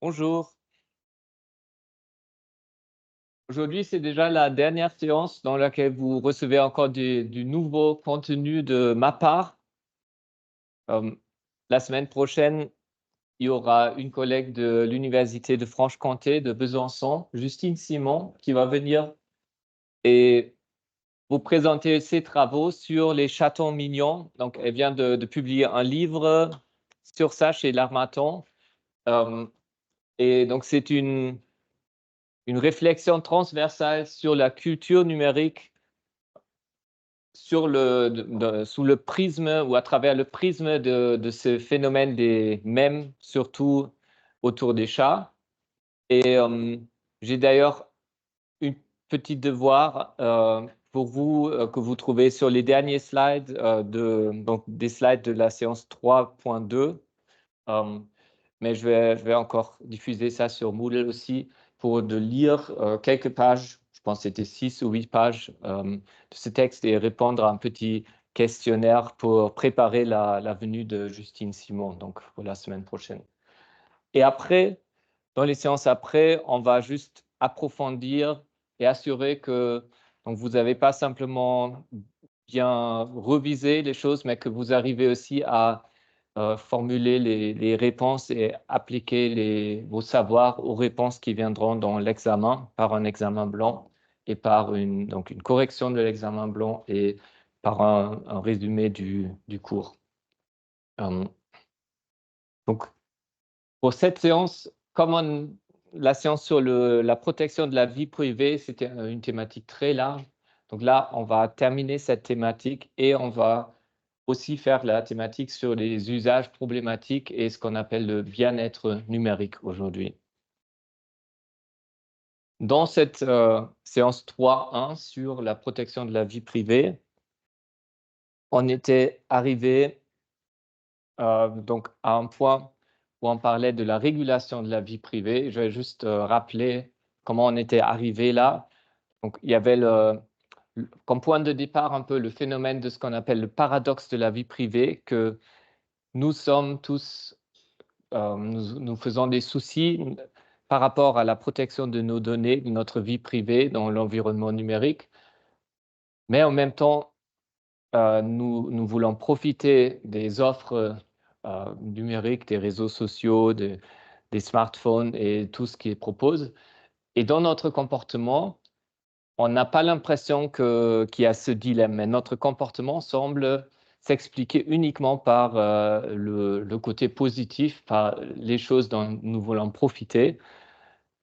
Bonjour. Aujourd'hui, c'est déjà la dernière séance dans laquelle vous recevez encore du nouveau contenu de ma part. Euh, la semaine prochaine, il y aura une collègue de l'Université de Franche-Comté de Besançon, Justine Simon, qui va venir et vous présenter ses travaux sur les chatons mignons. Donc, elle vient de publier un livre sur ça chez l'Harmattan. Euh, et donc, c'est une réflexion transversale sur la culture numérique sous le prisme ou à travers le prisme de ce phénomène des mèmes, surtout autour des chats. Et j'ai d'ailleurs une petite devoir pour vous que vous trouvez sur les derniers slides, donc des slides de la séance 3.2. Mais je vais encore diffuser ça sur Moodle aussi pour de lire quelques pages, je pense que c'était 6 ou 8 pages de ce texte et répondre à un petit questionnaire pour préparer la venue de Justine Simon, donc pour la semaine prochaine. Et après, dans les séances après, on va juste approfondir et assurer que donc vous n'avez pas simplement bien revisé les choses, mais que vous arrivez aussi à formuler les réponses et appliquer vos savoirs aux réponses qui viendront dans l'examen par un examen blanc et par donc une correction de l'examen blanc et par un résumé du cours. Donc, pour cette séance, comme la séance sur la protection de la vie privée, c'était une thématique très large. Donc là, on va terminer cette thématique et on va aussi faire la thématique sur les usages problématiques et ce qu'on appelle le bien-être numérique aujourd'hui. Dans cette séance 3.1 sur la protection de la vie privée, on était arrivé donc à un point où on parlait de la régulation de la vie privée. Je vais juste rappeler comment on était arrivé là. Donc, il y avait comme point de départ un peu le phénomène de ce qu'on appelle le paradoxe de la vie privée, que nous sommes tous, nous faisons des soucis par rapport à la protection de nos données, de notre vie privée dans l'environnement numérique. Mais en même temps, nous voulons profiter des offres numériques, des réseaux sociaux, des smartphones et tout ce qu'ils proposent. Et dans notre comportement, on n'a pas l'impression qu'il y a ce dilemme, mais notre comportement semble s'expliquer uniquement par le côté positif, par les choses dont nous voulons profiter.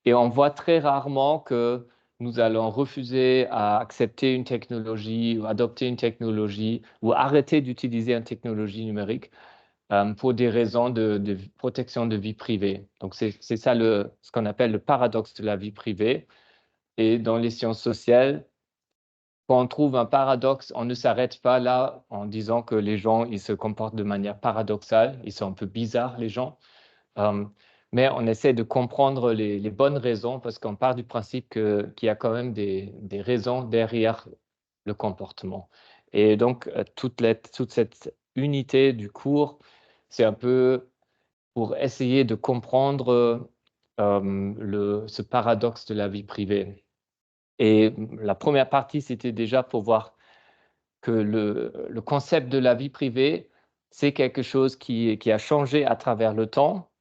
Et on voit très rarement que nous allons refuser à accepter une technologie ou adopter une technologie ou arrêter d'utiliser une technologie numérique pour des raisons de protection de vie privée. Donc, c'est ça ce qu'on appelle le paradoxe de la vie privée. Et dans les sciences sociales, quand on trouve un paradoxe, on ne s'arrête pas là en disant que les gens, ils se comportent de manière paradoxale, ils sont un peu bizarres, les gens. Mais on essaie de comprendre les bonnes raisons parce qu'on part du principe qu'il y a quand même des raisons derrière le comportement. Et donc, toute cette unité du cours, c'est un peu pour essayer de comprendre ce paradoxe de la vie privée. Et la première partie, c'était déjà pour voir que le concept de la vie privée, c'est quelque chose qui a changé à travers le temps.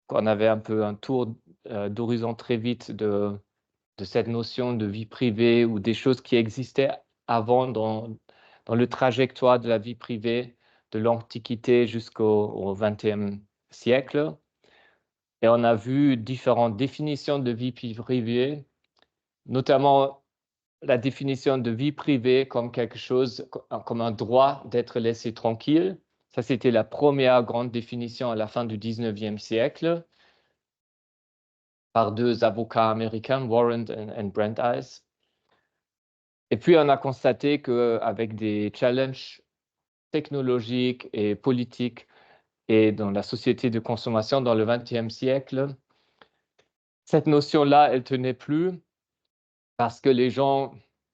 On avait un peu un tour d'horizon très vite de cette notion de vie privée ou des choses qui existaient avant dans le trajectoire de la vie privée de l'Antiquité jusqu'au XXe siècle. Et on a vu différentes définitions de vie privée, notamment la définition de vie privée comme quelque chose, comme un droit d'être laissé tranquille. Ça, c'était la première grande définition à la fin du 19e siècle par deux avocats américains, Warren et Brandeis. Et puis, on a constaté qu'avec des challenges technologiques et politiques et dans la société de consommation dans le 20e siècle, cette notion-là, elle ne tenait plus parce que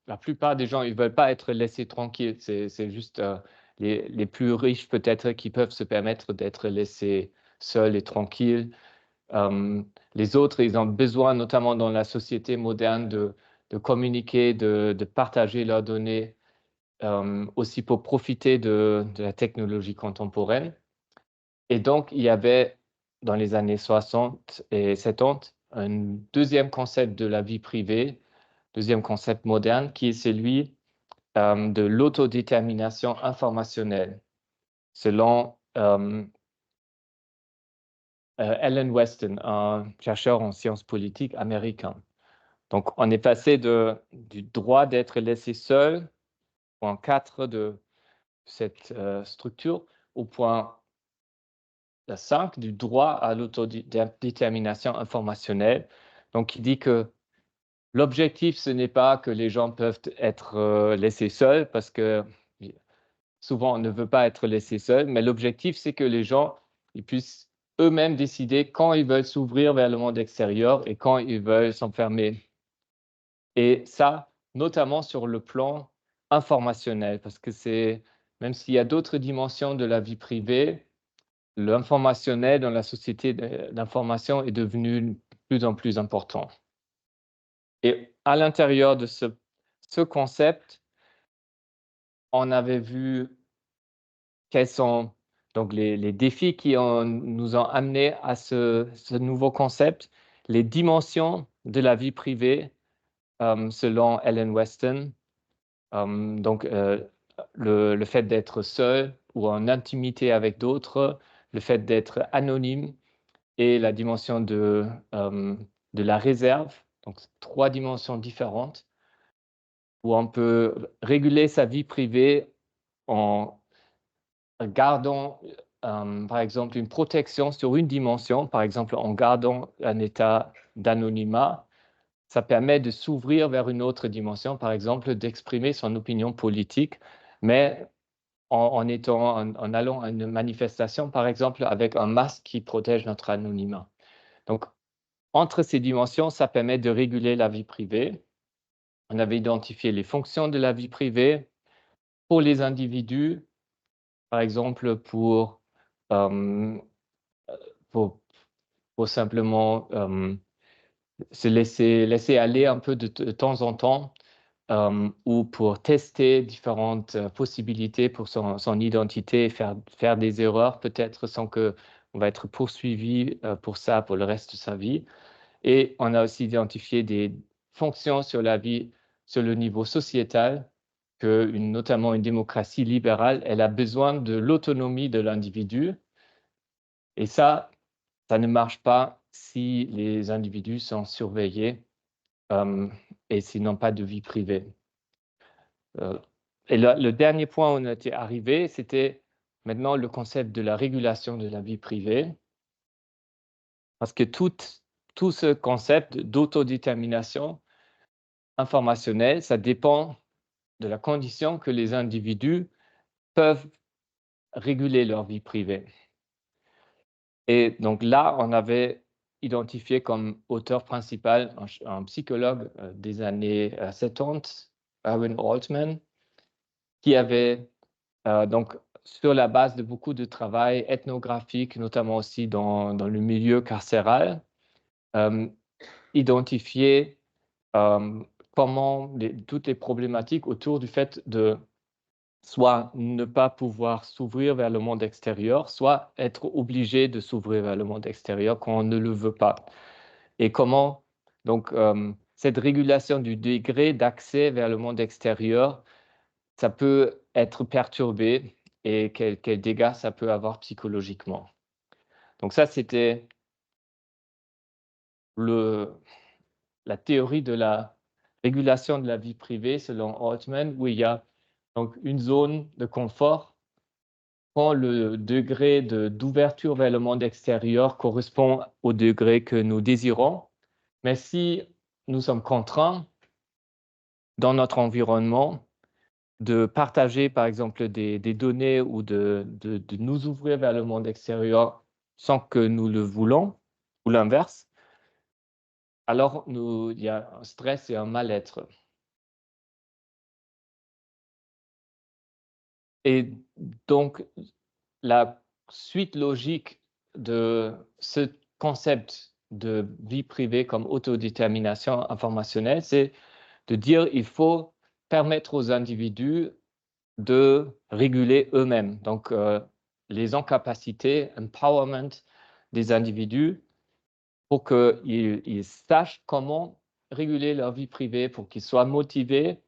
la plupart des gens, ils ne veulent pas être laissés tranquilles. C'est juste les plus riches peut-être qui peuvent se permettre d'être laissés seuls et tranquilles. Les autres, ils ont besoin, notamment dans la société moderne, de communiquer, de partager leurs données, aussi pour profiter de la technologie contemporaine. Et donc, il y avait, dans les années 60 et 70, un deuxième concept de la vie privée, deuxième concept moderne, qui est celui de l'autodétermination informationnelle, selon Alan Weston, un chercheur en sciences politiques américain. Donc, on est passé du droit d'être laissé seul, point 4 de cette structure, au point 5 du droit à l'autodétermination informationnelle. Donc, il dit que l'objectif, ce n'est pas que les gens peuvent être laissés seuls, parce que souvent, on ne veut pas être laissé seul, mais l'objectif, c'est que les gens ils puissent eux-mêmes décider quand ils veulent s'ouvrir vers le monde extérieur et quand ils veulent s'enfermer. Et ça, notamment sur le plan informationnel, parce que même s'il y a d'autres dimensions de la vie privée, l'informationnel dans la société d'information est devenu de plus en plus important. Et à l'intérieur de ce concept, on avait vu quels sont donc les défis qui nous ont amenés à ce nouveau concept, les dimensions de la vie privée, selon Ellen Weston. Donc, le fait d'être seul ou en intimité avec d'autres, le fait d'être anonyme et la dimension de la réserve, donc 3 dimensions différentes, où on peut réguler sa vie privée en gardant, par exemple, une protection sur une dimension, par exemple en gardant un état d'anonymat. Ça permet de s'ouvrir vers une autre dimension, par exemple d'exprimer son opinion politique, mais en allant à une manifestation, par exemple, avec un masque qui protège notre anonymat. Donc, entre ces dimensions, ça permet de réguler la vie privée. On avait identifié les fonctions de la vie privée pour les individus, par exemple euh, pour, pour simplement se laisser aller un peu de temps en temps, ou pour tester différentes possibilités pour son identité, faire des erreurs peut-être sans qu'on va être poursuivi pour ça pour le reste de sa vie. Et on a aussi identifié des fonctions sur la vie, sur le niveau sociétal, que notamment une démocratie libérale, elle a besoin de l'autonomie de l'individu. Et ça ne marche pas si les individus sont surveillés et s'ils n'ont pas de vie privée. Et le dernier point où on était arrivé, c'était maintenant le concept de la régulation de la vie privée. Parce que tout ce concept d'autodétermination informationnelle, ça dépend de la condition que les individus peuvent réguler leur vie privée. Et donc là, on avait identifié comme auteur principal un psychologue des années 70, Erwin Altman, qui avait donc sur la base de beaucoup de travail ethnographique, notamment aussi dans le milieu carcéral, identifié comment toutes les problématiques autour du fait de soit ne pas pouvoir s'ouvrir vers le monde extérieur, soit être obligé de s'ouvrir vers le monde extérieur quand on ne le veut pas. Et comment, donc, cette régulation du degré d'accès vers le monde extérieur, ça peut être perturbé et quels dégâts ça peut avoir psychologiquement. Donc ça, c'était la théorie de la régulation de la vie privée selon Altman, où il y a donc une zone de confort quand le degré d'ouverture vers le monde extérieur correspond au degré que nous désirons. Mais si nous sommes contraints dans notre environnement de partager, par exemple, des données ou de nous ouvrir vers le monde extérieur sans que nous le voulons, ou l'inverse, alors il y a un stress et un mal-être. Et donc, la suite logique de ce concept de vie privée comme autodétermination informationnelle, c'est de dire il faut permettre aux individus de réguler eux-mêmes. Donc, les incapacités, empowerment des individus pour qu'ils sachent comment réguler leur vie privée, pour qu'ils soient motivés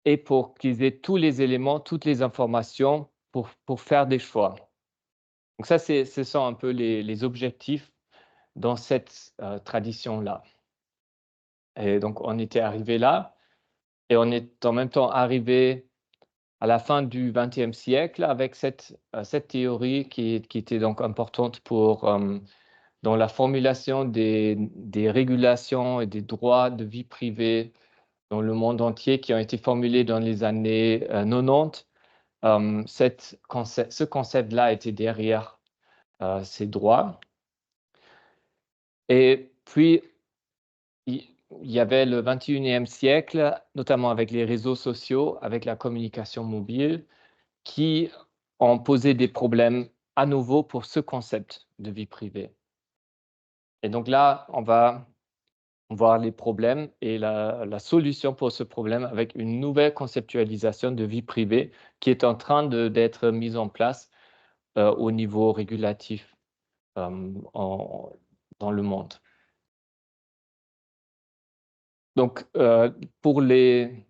et pour qu'ils aient tous les éléments, toutes les informations pour faire des choix. Donc ça, ce sont un peu les objectifs dans cette tradition-là. Et donc, on était arrivé là, et on est en même temps arrivé à la fin du XXe siècle avec cette théorie qui était donc importante pour dans la formulation des régulations et des droits de vie privée dans le monde entier qui ont été formulés dans les années 90. Ce concept-là était derrière ces droits. Et puis, il y avait le 21e siècle, notamment avec les réseaux sociaux, avec la communication mobile, qui ont posé des problèmes à nouveau pour ce concept de vie privée. Et donc là, on va voir les problèmes et la solution pour ce problème avec une nouvelle conceptualisation de vie privée qui est en train d'être mise en place au niveau régulatif dans le monde. Donc, pour les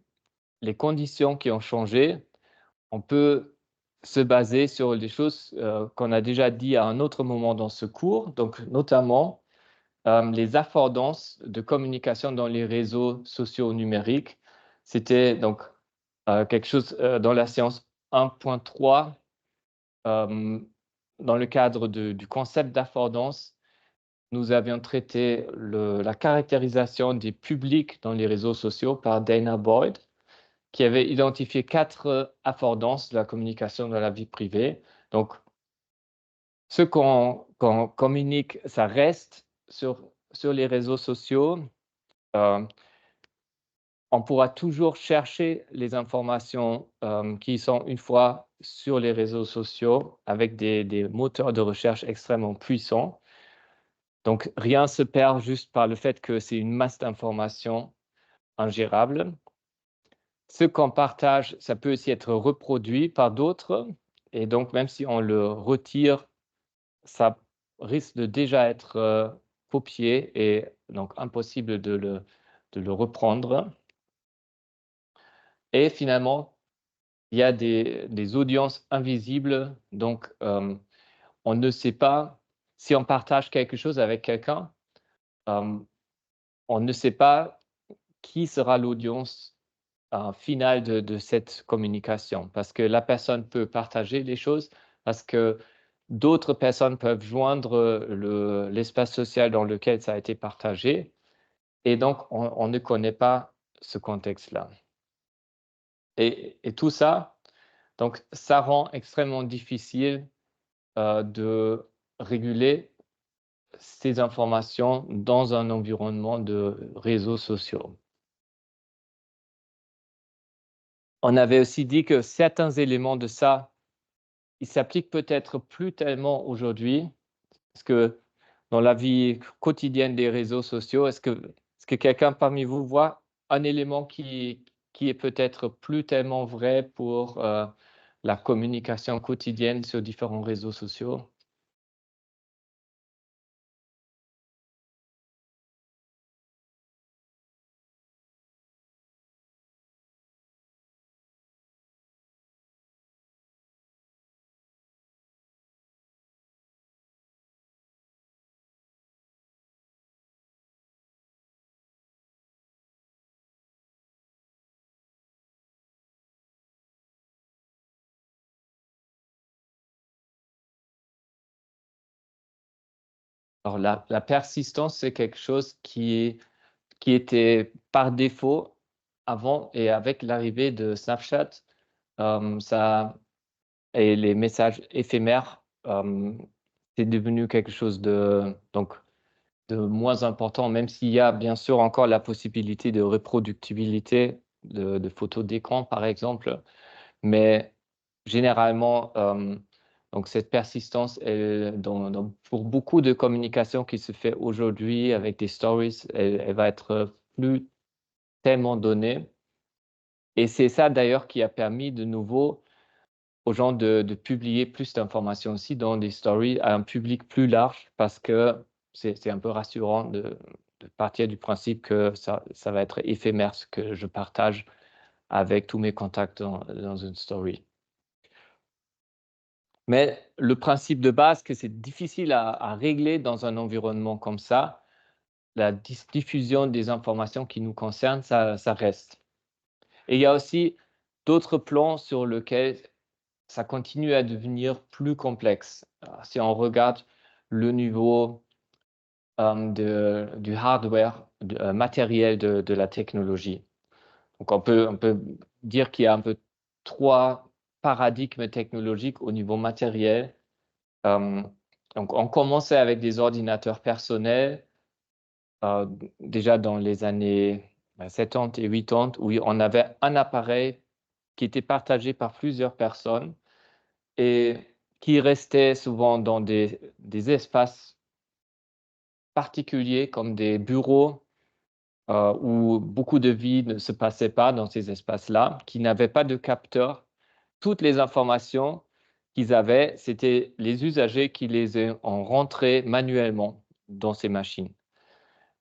conditions qui ont changé, on peut se baser sur des choses qu'on a déjà dit à un autre moment dans ce cours, donc notamment les affordances de communication dans les réseaux sociaux numériques. C'était donc quelque chose dans la séance 1.3, dans le cadre du concept d'affordance. Nous avions traité la caractérisation des publics dans les réseaux sociaux par Dana Boyd, qui avait identifié 4 affordances de la communication dans la vie privée. Donc, ce qu'on communique, ça reste sur les réseaux sociaux. On pourra toujours chercher les informations qui sont une fois sur les réseaux sociaux avec des moteurs de recherche extrêmement puissants. Donc, rien ne se perd juste par le fait que c'est une masse d'informations ingérable. Ce qu'on partage, ça peut aussi être reproduit par d'autres. Et donc, même si on le retire, ça risque de déjà être copié et donc impossible de le reprendre. Et finalement, il y a des audiences invisibles. Donc, on ne sait pas si on partage quelque chose avec quelqu'un, on ne sait pas qui sera l'audience finale de cette communication. Parce que la personne peut partager les choses, parce que d'autres personnes peuvent joindre l'espace social dans lequel ça a été partagé. Et donc, on ne connaît pas ce contexte-là. Et tout ça, donc, ça rend extrêmement difficile de réguler ces informations dans un environnement de réseaux sociaux. On avait aussi dit que certains éléments de ça, ils s'appliquent peut-être plus tellement aujourd'hui, parce que dans la vie quotidienne des réseaux sociaux, est-ce que quelqu'un parmi vous voit un élément qui est peut-être plus tellement vrai pour la communication quotidienne sur différents réseaux sociaux? Alors la persistance, c'est quelque chose qui était par défaut avant, et avec l'arrivée de Snapchat, ça et les messages éphémères, c'est devenu quelque chose de moins important, même s'il y a bien sûr encore la possibilité de reproductibilité de photos d'écran, par exemple. Mais généralement, Donc, cette persistance, pour beaucoup de communication qui se fait aujourd'hui avec des stories, elle va être plus tellement donnée. Et c'est ça d'ailleurs qui a permis de nouveau aux gens de publier plus d'informations aussi dans des stories à un public plus large parce que c'est un peu rassurant de partir du principe que ça va être éphémère ce que je partage avec tous mes contacts dans une story. Mais le principe de base que c'est difficile à régler dans un environnement comme ça, la diffusion des informations qui nous concernent, ça reste. Et il y a aussi d'autres plans sur lesquels ça continue à devenir plus complexe. Si on regarde le niveau du hardware, matériel de la technologie. Donc on peut dire qu'il y a un peu 3 paradigmes technologiques au niveau matériel. Donc on commençait avec des ordinateurs personnels, déjà dans les années 70 et 80, où on avait un appareil qui était partagé par plusieurs personnes et qui restait souvent dans des espaces particuliers comme des bureaux, où beaucoup de vie ne se passait pas dans ces espaces-là, qui n'avaient pas de capteurs. Toutes les informations qu'ils avaient, c'était les usagers qui les ont rentrées manuellement dans ces machines.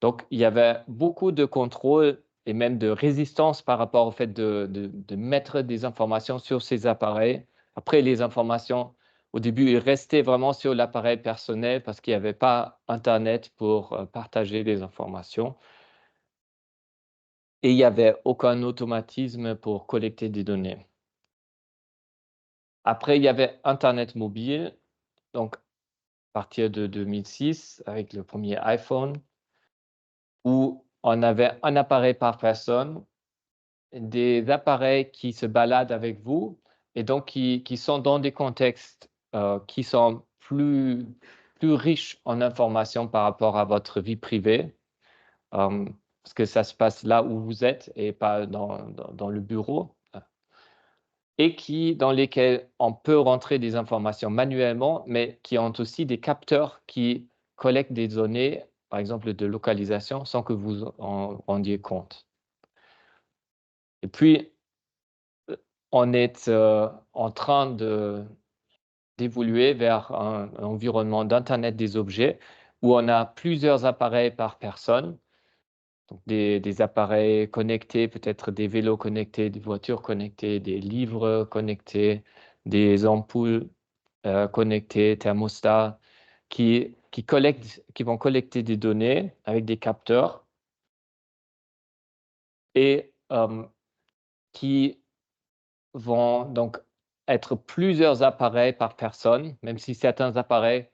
Donc, il y avait beaucoup de contrôle et même de résistance par rapport au fait de mettre des informations sur ces appareils. Après, les informations, au début, ils restaient vraiment sur l'appareil personnel parce qu'il n'y avait pas Internet pour partager les informations. Et il n'y avait aucun automatisme pour collecter des données. Après, il y avait Internet mobile, donc à partir de 2006, avec le premier iPhone, où on avait un appareil par personne, des appareils qui se baladent avec vous et donc qui sont dans des contextes qui sont plus riches en informations par rapport à votre vie privée, parce que ça se passe là où vous êtes et pas dans le bureau, et dans lesquels on peut rentrer des informations manuellement, mais qui ont aussi des capteurs qui collectent des données, par exemple de localisation, sans que vous en rendiez compte. Et puis, on est en train d'évoluer vers un environnement d'Internet des objets où on a plusieurs appareils par personne, donc des appareils connectés, peut-être des vélos connectés, des voitures connectées, des livres connectés, des ampoules connectées, thermostats, qui vont collecter des données avec des capteurs et qui vont donc être plusieurs appareils par personne, même si certains appareils,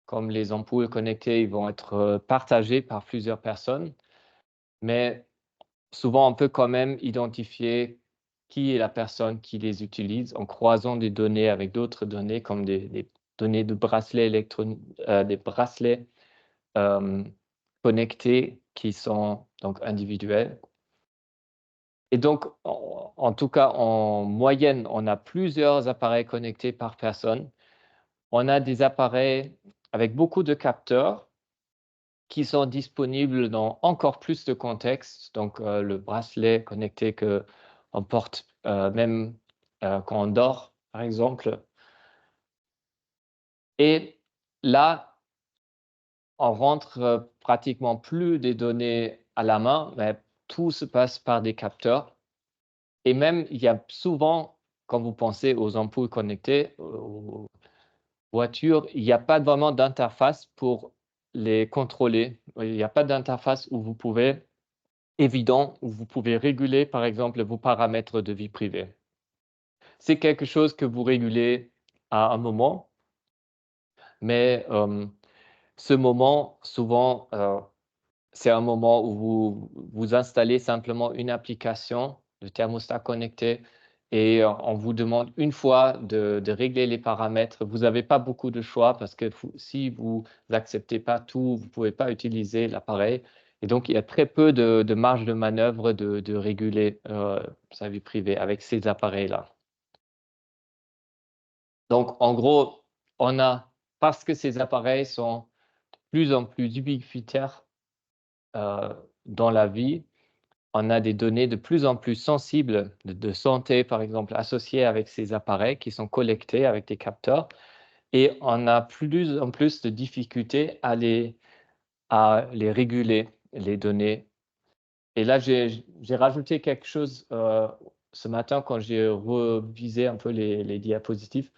comme les ampoules connectées, ils vont être partagés par plusieurs personnes. Mais souvent, on peut quand même identifier qui est la personne qui les utilise en croisant des données avec d'autres données, comme des données de bracelets électroniques, des bracelets connectés qui sont donc individuels. Et donc, en tout cas, en moyenne, on a plusieurs appareils connectés par personne. On a des appareils avec beaucoup de capteurs qui sont disponibles dans encore plus de contextes. Donc, le bracelet connecté qu'on porte même quand on dort, par exemple. Et là, on rentre pratiquement plus des données à la main, mais tout se passe par des capteurs. Et même, il y a souvent, quand vous pensez aux ampoules connectées, aux voitures, il n'y a pas vraiment d'interface pour les contrôler. Il n'y a pas d'interface où vous pouvez réguler, par exemple, vos paramètres de vie privée. C'est quelque chose que vous régulez à un moment, mais ce moment, souvent, c'est un moment où vous installez simplement une application de thermostat connecté et on vous demande une fois de régler les paramètres. Vous n'avez pas beaucoup de choix parce que si vous n'acceptez pas tout, vous ne pouvez pas utiliser l'appareil. Et donc, il y a très peu de marge de manœuvre de réguler sa vie privée avec ces appareils-là. Donc, en gros, parce que ces appareils sont de plus en plus ubiquitaires dans la vie, on a des données de plus en plus sensibles de santé, par exemple, associées avec ces appareils qui sont collectés avec des capteurs. Et on a plus en plus de difficultés à les réguler, les données. Et là, j'ai rajouté quelque chose ce matin quand j'ai revisé un peu les diapositives.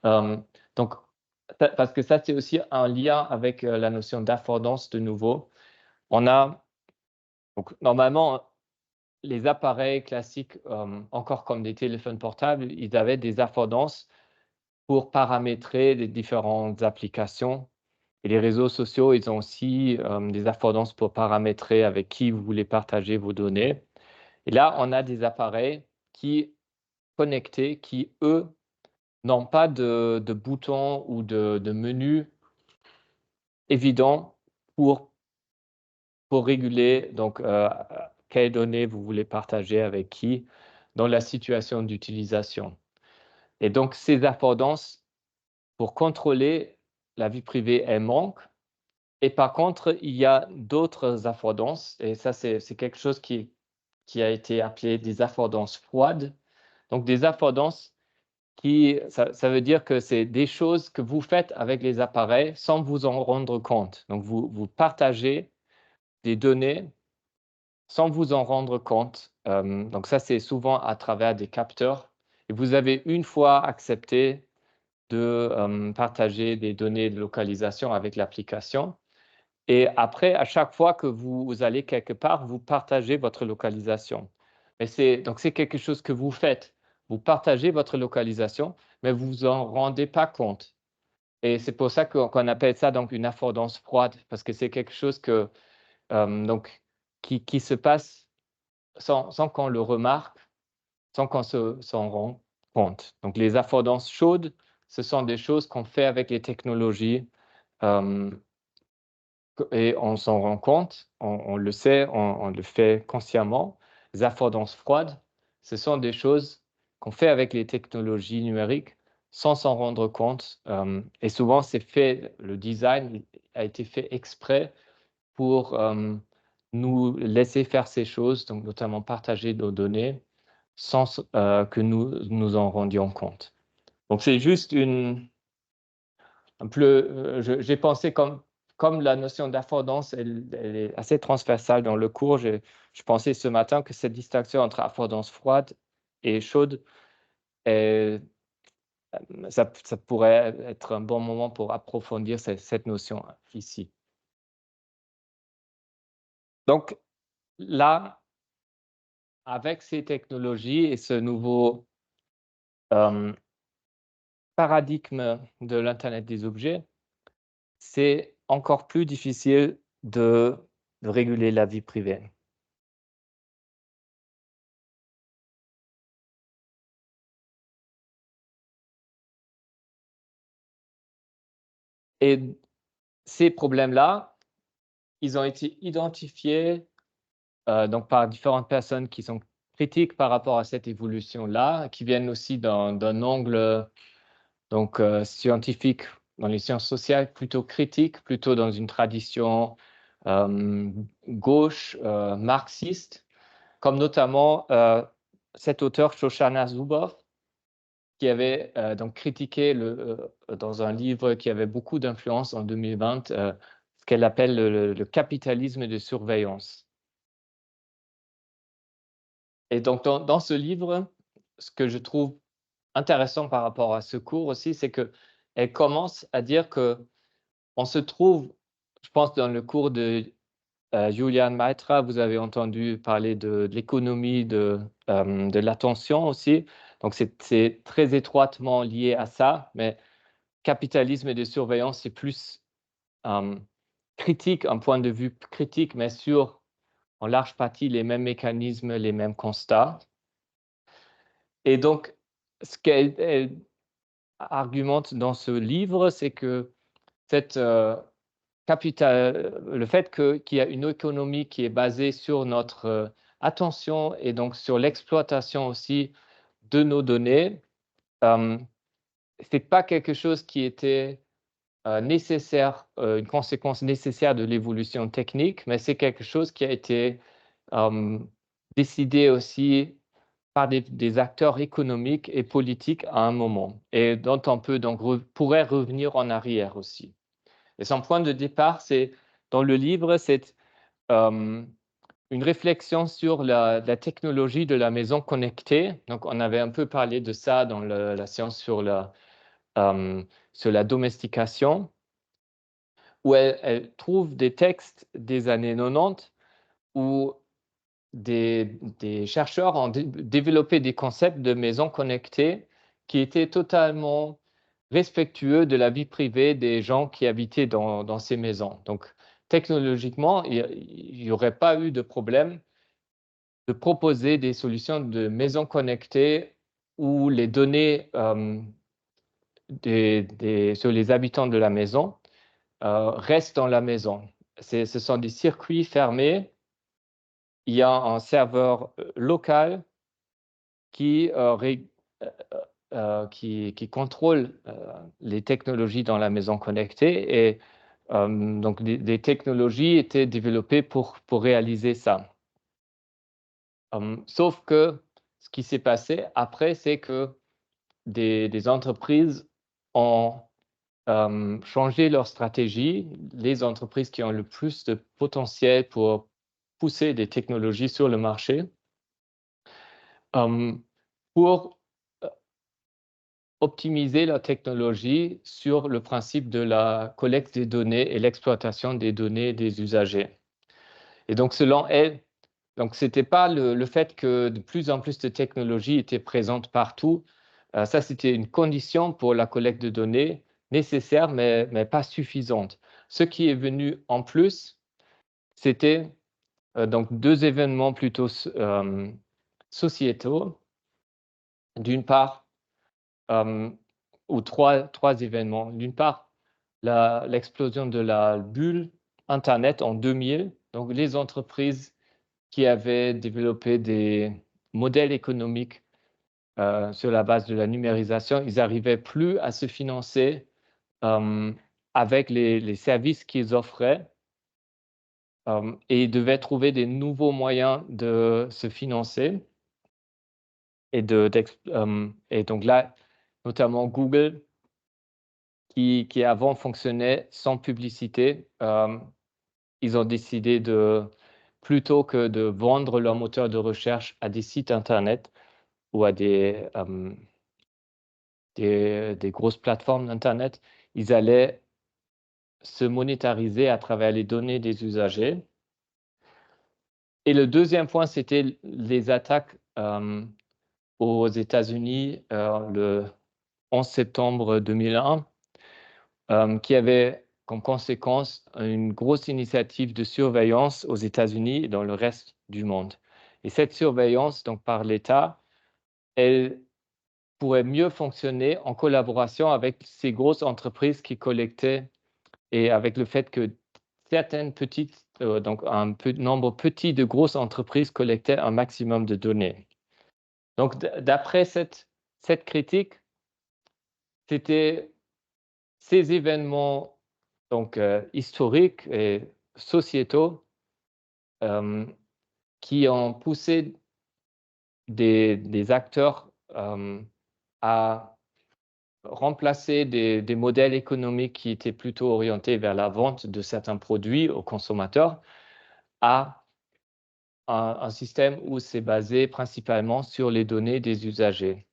Euh, donc, parce que ça, c'est aussi un lien avec la notion d'affordance de nouveau. Donc, normalement, les appareils classiques, encore comme des téléphones portables, ils avaient des affordances pour paramétrer les différentes applications. Et les réseaux sociaux, ils ont aussi des affordances pour paramétrer avec qui vous voulez partager vos données. Et là, on a des appareils connectés qui, eux, n'ont pas de boutons ou de menu évident pour réguler donc quelles données vous voulez partager avec qui dans la situation d'utilisation. Et donc ces affordances, pour contrôler la vie privée, elles manquent. Et par contre, il y a d'autres affordances, et ça c'est quelque chose qui a été appelé des affordances froides. Donc des affordances ça veut dire que c'est des choses que vous faites avec les appareils sans vous en rendre compte. Donc vous partagez des données sans vous en rendre compte. Donc ça, c'est souvent à travers des capteurs. Et vous avez une fois accepté de partager des données de localisation avec l'application. Et après, à chaque fois que vous allez quelque part, vous partagez votre localisation. Donc c'est quelque chose que vous faites. Vous partagez votre localisation, mais vous vous en rendez pas compte. Et c'est pour ça qu'on appelle ça donc une affordance froide, parce que c'est quelque chose donc, qui se passe sans qu'on le remarque, sans qu'on s'en rende compte. Donc les affordances chaudes, ce sont des choses qu'on fait avec les technologies, et on s'en rend compte, on le sait, on le fait consciemment. Les affordances froides, ce sont des choses qu'on fait avec les technologies numériques sans s'en rendre compte, et souvent c'est fait, le design a été fait exprès pour, nous laisser faire ces choses, donc notamment partager nos données sans que nous nous en rendions compte. Donc c'est juste un peu, j'ai pensé comme la notion d'affordance, elle est assez transversale dans le cours. Je pensais ce matin que cette distinction entre affordance froide et chaude, ça pourrait être un bon moment pour approfondir cette notion ici. Donc là, avec ces technologies et ce nouveau paradigme de l'Internet des objets, c'est encore plus difficile de réguler la vie privée. Et ces problèmes-là, ils ont été identifiés donc par différentes personnes qui sont critiques par rapport à cette évolution-là, qui viennent aussi d'un angle donc scientifique, dans les sciences sociales, plutôt critique, plutôt dans une tradition gauche, marxiste, comme notamment cet auteur Shoshana Zuboff, qui avait donc critiqué dans un livre qui avait beaucoup d'influence en 2020, ce qu'elle appelle le capitalisme de surveillance. Et donc dans ce livre, ce que je trouve intéressant par rapport à ce cours aussi, c'est qu'elle commence à dire qu'on se trouve, je pense dans le cours de Julian Maitra, vous avez entendu parler de l'économie de l'attention aussi. Donc c'est très étroitement lié à ça, mais capitalisme de surveillance, c'est plus critique, un point de vue critique, mais sur en large partie les mêmes mécanismes, les mêmes constats. Et donc, ce qu'elle argumente dans ce livre, c'est que cette, le fait qu'il y a une économie qui est basée sur notre attention et donc sur l'exploitation aussi de nos données, c'est pas quelque chose qui était nécessaire, une conséquence nécessaire de l'évolution technique, mais c'est quelque chose qui a été décidé aussi par des acteurs économiques et politiques à un moment, et dont on peut donc pourrait revenir en arrière aussi. Et son point de départ, c'est dans le livre, c'est une réflexion sur la technologie de la maison connectée. Donc, on avait un peu parlé de ça dans la séance sur la domestication, où elle trouve des textes des années 90 où des chercheurs ont développé des concepts de maisons connectées qui étaient totalement respectueux de la vie privée des gens qui habitaient dans ces maisons. Donc, technologiquement, il n'y aurait pas eu de problème de proposer des solutions de maisons connectées où les données sur les habitants de la maison restent dans la maison. Ce sont des circuits fermés. Il y a un serveur local qui, qui contrôle les technologies dans la maison connectée. Et donc, des technologies étaient développées pour réaliser ça. Sauf que ce qui s'est passé après, c'est que des entreprises ont changé leur stratégie. Les entreprises qui ont le plus de potentiel pour pousser des technologies sur le marché, pour optimiser la technologie sur le principe de la collecte des données et l'exploitation des données des usagers. Et donc, selon elle, donc c'était pas le fait que de plus en plus de technologies étaient présentes partout. Ça, c'était une condition pour la collecte de données nécessaire, mais pas suffisante. Ce qui est venu en plus, c'était donc deux événements plutôt sociétaux. D'une part, ou trois événements. D'une part, l'explosion de la bulle Internet en 2000. Donc, les entreprises qui avaient développé des modèles économiques sur la base de la numérisation, ils n'arrivaient plus à se financer avec les services qu'ils offraient, et ils devaient trouver des nouveaux moyens de se financer. Et donc là, notamment Google, qui avant fonctionnait sans publicité, ils ont décidé plutôt que de vendre leur moteur de recherche à des sites Internet ou à des grosses plateformes d'Internet, ils allaient se monétariser à travers les données des usagers. Et le deuxième point, c'était les attaques aux États-Unis le 11 septembre 2001, qui avait comme conséquence une grosse initiative de surveillance aux États-Unis et dans le reste du monde. Et cette surveillance, donc par l'État, elle pourrait mieux fonctionner en collaboration avec ces grosses entreprises qui collectaient, et avec le fait que certaines petites, donc un nombre petit de grosses entreprises collectaient un maximum de données. Donc, d'après cette critique, c'était ces événements donc, historiques et sociétaux qui ont poussé des acteurs à remplacer des modèles économiques qui étaient plutôt orientés vers la vente de certains produits aux consommateurs à un système où c'est basé principalement sur les données des usagers.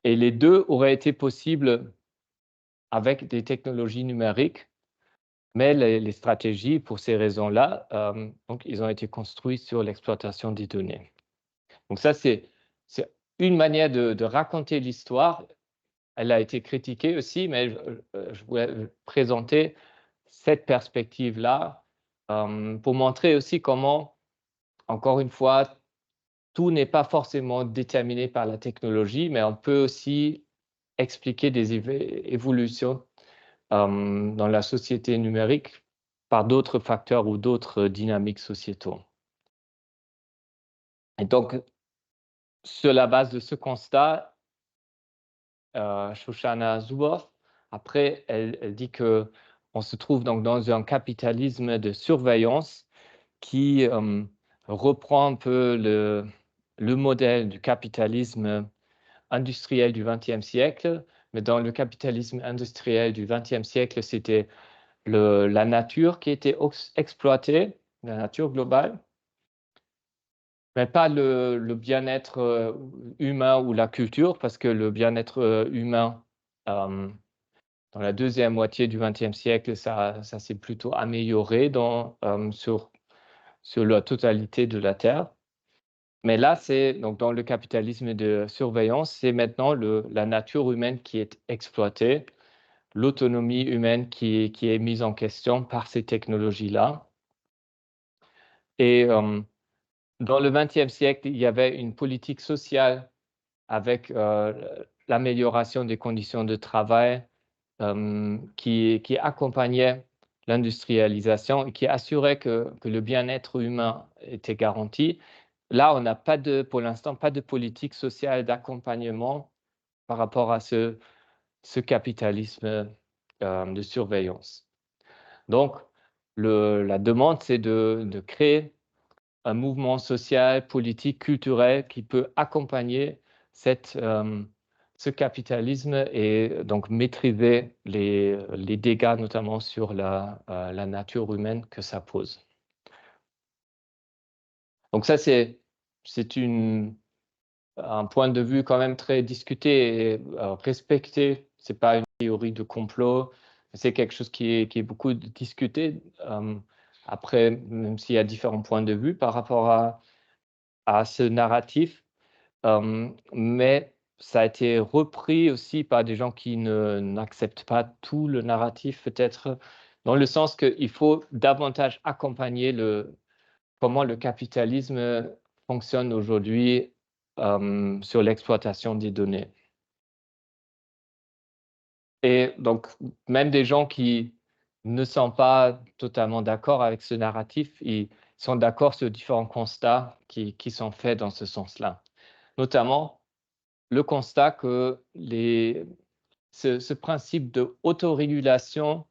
Et les deux auraient été possibles avec des technologies numériques, mais les stratégies, pour ces raisons-là, donc ils ont été construits sur l'exploitation des données. Donc ça, c'est une manière de raconter l'histoire. Elle a été critiquée aussi, mais je voulais présenter cette perspective-là pour montrer aussi comment, encore une fois, tout n'est pas forcément déterminé par la technologie, mais on peut aussi expliquer des évolutions dans la société numérique par d'autres facteurs ou d'autres dynamiques sociétaux. Et donc, sur la base de ce constat, Shoshana Zuboff. Après, elle dit qu'on se trouve donc dans un capitalisme de surveillance qui reprend un peu le modèle du capitalisme industriel du XXe siècle. Mais dans le capitalisme industriel du XXe siècle, c'était la nature qui était exploitée, la nature globale, mais pas le bien-être humain ou la culture, parce que le bien-être humain, dans la deuxième moitié du XXe siècle, ça s'est plutôt amélioré sur la totalité de la Terre. Mais là, c'est donc dans le capitalisme de surveillance, c'est maintenant la nature humaine qui est exploitée, l'autonomie humaine qui est mise en question par ces technologies-là. Et dans le XXe siècle, il y avait une politique sociale avec l'amélioration des conditions de travail qui accompagnait l'industrialisation et qui assurait que le bien-être humain était garanti. Là, on n'a pas pour l'instant, pas de politique sociale d'accompagnement par rapport à ce capitalisme de surveillance. Donc, la demande, c'est de créer un mouvement social, politique, culturel qui peut accompagner ce capitalisme et donc maîtriser les dégâts, notamment sur la nature humaine que ça pose. Donc ça, c'est un point de vue quand même très discuté et respecté. Ce n'est pas une théorie de complot, c'est quelque chose qui est beaucoup discuté. Après, même s'il y a différents points de vue par rapport à ce narratif, mais ça a été repris aussi par des gens qui n'acceptent pas tout le narratif, peut-être, dans le sens qu'il faut davantage accompagner comment le capitalisme fonctionne aujourd'hui sur l'exploitation des données. Et donc, même des gens qui ne sont pas totalement d'accord avec ce narratif, ils sont d'accord sur différents constats qui sont faits dans ce sens-là. Notamment, le constat que ce principe de autorégulation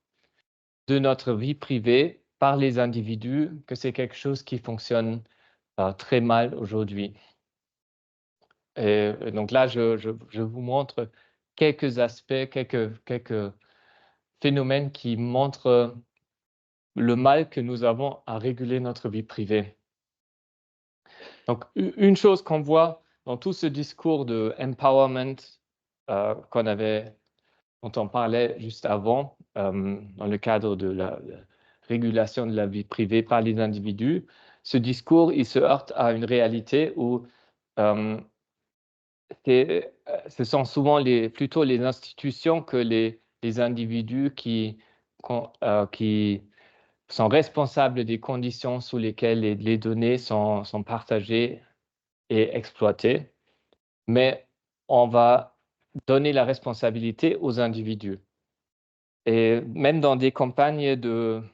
de notre vie privée par les individus, que c'est quelque chose qui fonctionne très mal aujourd'hui. Et donc là, je vous montre quelques aspects, quelques phénomènes qui montrent le mal que nous avons à réguler notre vie privée. Donc, une chose qu'on voit dans tout ce discours de empowerment dont on parlait juste avant, dans le cadre de la régulation de la vie privée par les individus, ce discours, il se heurte à une réalité où ce sont souvent plutôt les institutions que les individus qui sont responsables des conditions sous lesquelles les données sont partagées et exploitées. Mais on va donner la responsabilité aux individus. Et même dans des campagnes de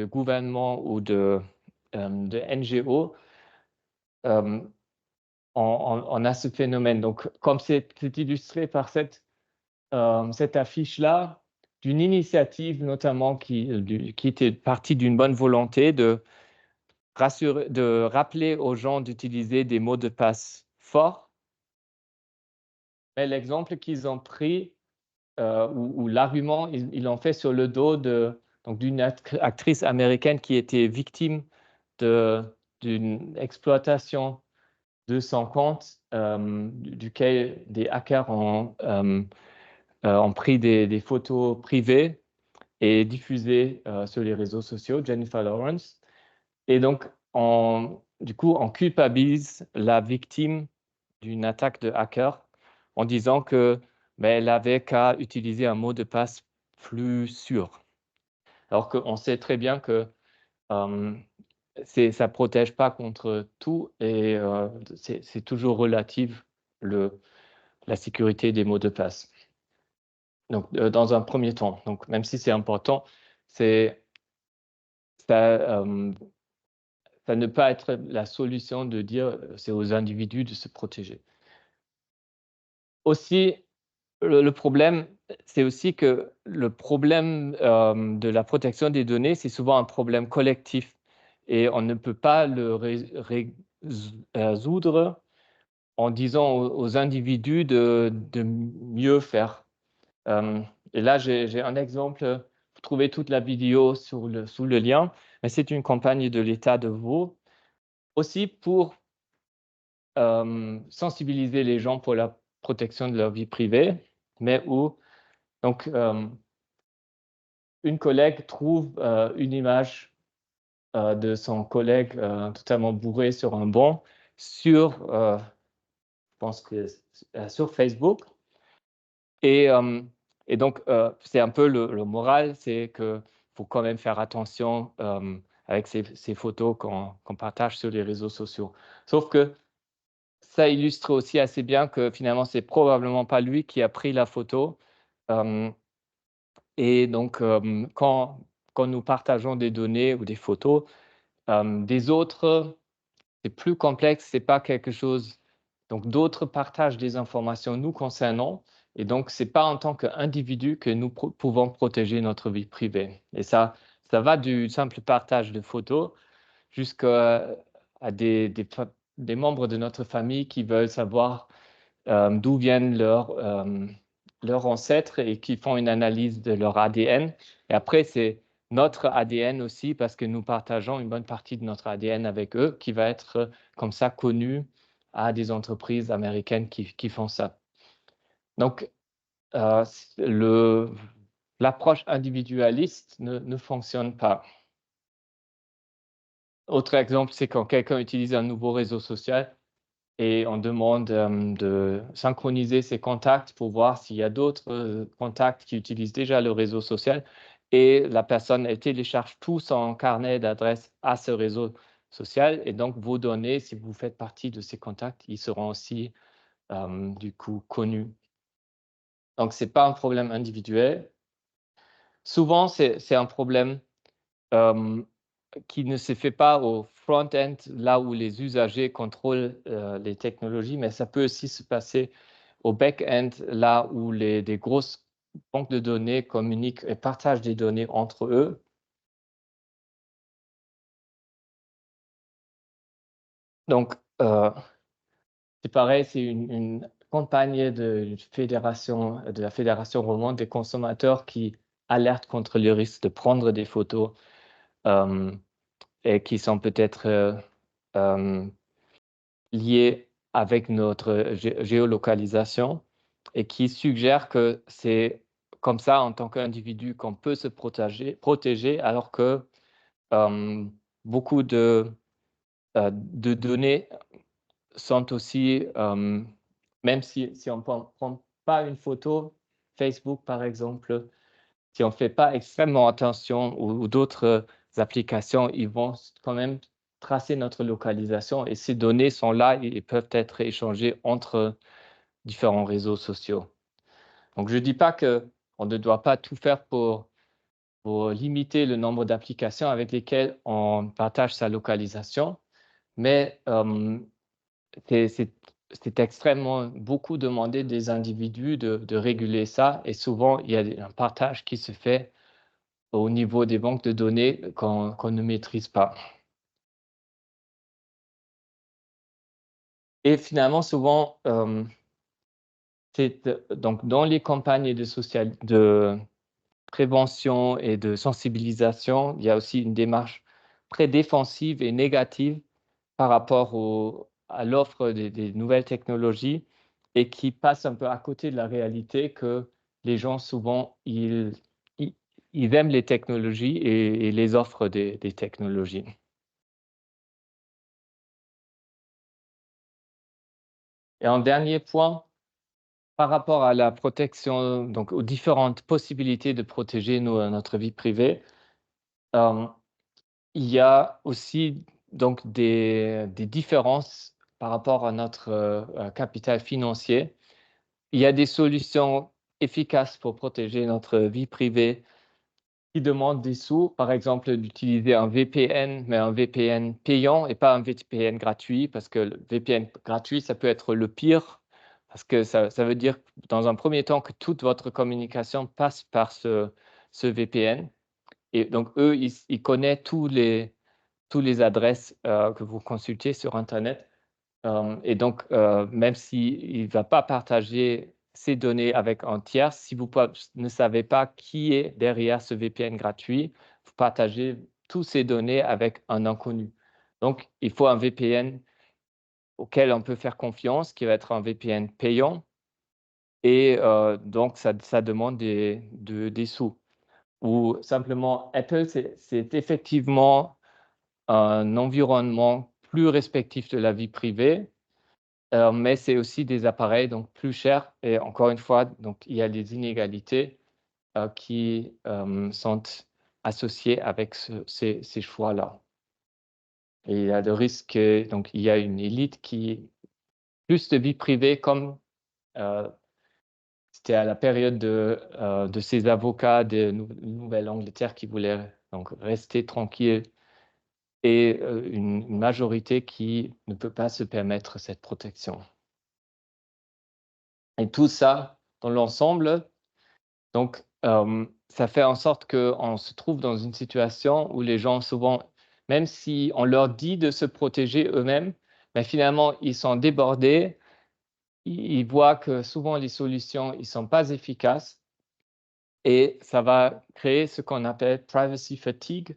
gouvernement ou de NGO, on a ce phénomène. Donc, comme c'est illustré par cette affiche-là, d'une initiative notamment qui était partie d'une bonne volonté de rappeler aux gens d'utiliser des mots de passe forts. Mais l'exemple qu'ils ont pris, ou l'argument, ils l'ont fait sur le dos d'une actrice américaine qui était victime d'une exploitation de son compte, duquel des hackers ont pris des photos privées et diffusées sur les réseaux sociaux, Jennifer Lawrence. Et donc, du coup, on culpabilise la victime d'une attaque de hacker en disant que elle n'avait qu'à utiliser un mot de passe plus sûr. Alors qu'on sait très bien que ça ne protège pas contre tout et c'est toujours relative la sécurité des mots de passe. Donc, dans un premier temps, donc, même si c'est important, ça ne peut pas être la solution de dire c'est aux individus de se protéger. Aussi, Le problème, c'est aussi que le problème de la protection des données, c'est souvent un problème collectif et on ne peut pas le résoudre en disant aux individus de mieux faire. Et là, j'ai un exemple. Vous trouvez toute la vidéo sous le lien, mais c'est une campagne de l'État de Vaud aussi pour sensibiliser les gens pour la protection de leur vie privée, mais où donc une collègue trouve une image de son collègue totalement bourré sur un banc je pense que sur Facebook. Et, et donc, c'est un peu le moral, c'est qu'il faut quand même faire attention avec ces photos qu'on partage sur les réseaux sociaux. Sauf que ça illustre aussi assez bien que finalement, c'est probablement pas lui qui a pris la photo. Euh, et donc, quand nous partageons des données ou des photos des autres, c'est plus complexe, c'est pas quelque chose. Donc, d'autres partagent des informations nous concernant, et donc, c'est pas en tant qu'individu que nous pouvons protéger notre vie privée. Et ça va du simple partage de photos jusqu'à des membres de notre famille qui veulent savoir d'où viennent leurs ancêtres et qui font une analyse de leur ADN. Et après, c'est notre ADN aussi, parce que nous partageons une bonne partie de notre ADN avec eux, qui va être comme ça connu à des entreprises américaines qui font ça. Donc, l'approche individualiste ne fonctionne pas. Autre exemple, c'est quand quelqu'un utilise un nouveau réseau social, et on demande de synchroniser ses contacts pour voir s'il y a d'autres contacts qui utilisent déjà le réseau social. Et la personne elle télécharge tout son carnet d'adresses à ce réseau social. Et donc, vos données, si vous faites partie de ces contacts, ils seront aussi du coup connus. Donc, ce n'est pas un problème individuel. Souvent, c'est un problème qui ne se fait pas au front-end, là où les usagers contrôlent les technologies, mais ça peut aussi se passer au back-end, là où des grosses banques de données communiquent et partagent des données entre eux. Donc, c'est pareil, c'est une campagne de la Fédération romande des consommateurs qui alerte contre le risque de prendre des photos et qui sont peut-être liées avec notre géolocalisation et qui suggère que c'est comme ça, en tant qu'individu, qu'on peut se protéger alors que beaucoup de données sont aussi, même si on ne prend pas une photo, Facebook par exemple, si on ne fait pas extrêmement attention ou d'autres applications, ils vont quand même tracer notre localisation et ces données sont là et peuvent être échangées entre différents réseaux sociaux. Donc, je ne dis pas qu'on ne doit pas tout faire pour limiter le nombre d'applications avec lesquelles on partage sa localisation, mais c'est extrêmement beaucoup demandé des individus de réguler ça et souvent, il y a un partage qui se fait au niveau des banques de données qu'on ne maîtrise pas. Et finalement, souvent, donc dans les campagnes de prévention et de sensibilisation, il y a aussi une démarche très défensive et négative par rapport à l'offre des nouvelles technologies et qui passe un peu à côté de la réalité que les gens, souvent, ils aiment les technologies et les offres des technologies. Et en dernier point, par rapport à la protection, donc aux différentes possibilités de protéger notre vie privée, euh, il y a aussi donc des différences par rapport à notre capital financier. Il y a des solutions efficaces pour protéger notre vie privée qui demandent des sous, par exemple d'utiliser un VPN, mais un VPN payant et pas un VPN gratuit, parce que le VPN gratuit, ça peut être le pire Parce que ça veut dire, dans un premier temps, que toute votre communication passe par ce VPN. Et donc, eux, ils connaissent tous les adresses que vous consultez sur Internet. Et donc, même s'il ne va pas partager ces données avec un tiers, si vous ne savez pas qui est derrière ce VPN gratuit, vous partagez toutes ces données avec un inconnu. Donc, il faut un VPN auquel on peut faire confiance, qui va être un VPN payant. Et donc, ça demande des sous. Ou simplement, Apple, c'est effectivement un environnement plus respectif de la vie privée, mais c'est aussi des appareils donc plus chers. Et encore une fois, donc, il y a des inégalités qui sont associées avec ces choix-là. Et il y a le risque que, donc, il y a une élite qui plus de vie privée, comme c'était à la période de ces avocats de Nouvelle-Angleterre qui voulaient donc rester tranquilles, et une majorité qui ne peut pas se permettre cette protection. Et tout ça, dans l'ensemble, donc ça fait en sorte qu'on se trouve dans une situation où les gens, souvent, même si on leur dit de se protéger eux-mêmes, mais finalement, ils sont débordés. Ils voient que souvent, les solutions, ils ne sont pas efficaces. Et ça va créer ce qu'on appelle privacy fatigue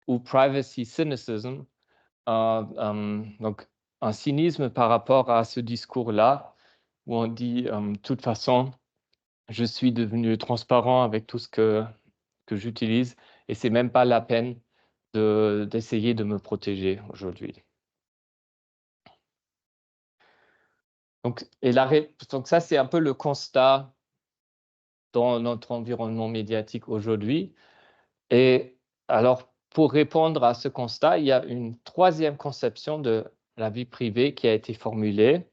ou privacy cynicism. Donc, un cynisme par rapport à ce discours-là, où on dit, de toute façon, je suis devenu transparent avec tout ce que j'utilise, et c'est même pas la peine d'essayer de me protéger aujourd'hui. Donc, donc ça, c'est un peu le constat dans notre environnement médiatique aujourd'hui. Et alors, pour répondre à ce constat, il y a une troisième conception de la vie privée qui a été formulée,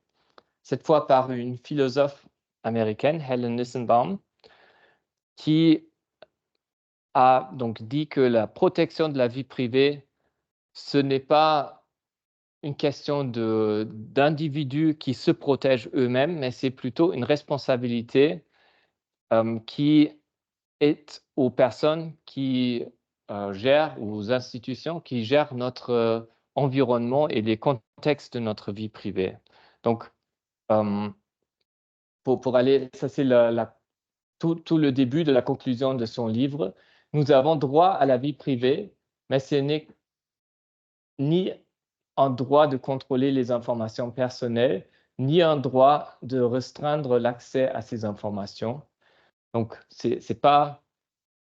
cette fois par une philosophe américaine, Helen Nissenbaum, qui a donc dit que la protection de la vie privée, ce n'est pas une question d'individus qui se protègent eux-mêmes, mais c'est plutôt une responsabilité qui est aux personnes qui gèrent, ou aux institutions qui gèrent notre environnement et les contextes de notre vie privée. Donc, pour aller, ça c'est tout le début de la conclusion de son livre. Nous avons droit à la vie privée, mais ce n'est ni un droit de contrôler les informations personnelles, ni un droit de restreindre l'accès à ces informations. Donc, c'est pas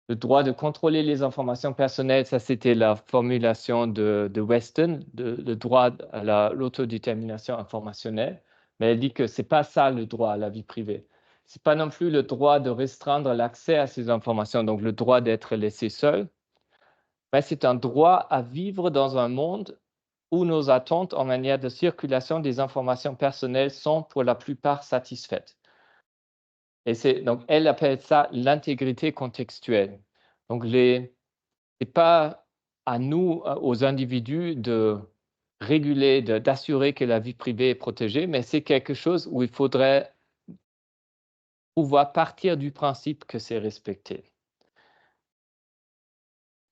le droit de contrôler les informations personnelles, ça c'était la formulation de Weston, le droit à l'autodétermination informationnelle, mais elle dit que ce n'est pas ça le droit à la vie privée. Ce n'est pas non plus le droit de restreindre l'accès à ces informations, donc le droit d'être laissé seul, mais c'est un droit à vivre dans un monde où nos attentes en matière de circulation des informations personnelles sont pour la plupart satisfaites. Et donc, elle appelle ça l'intégrité contextuelle. Donc, ce n'est pas à nous, aux individus, de réguler, d'assurer que la vie privée est protégée, mais c'est quelque chose où il faudrait pouvoir partir du principe que c'est respecté.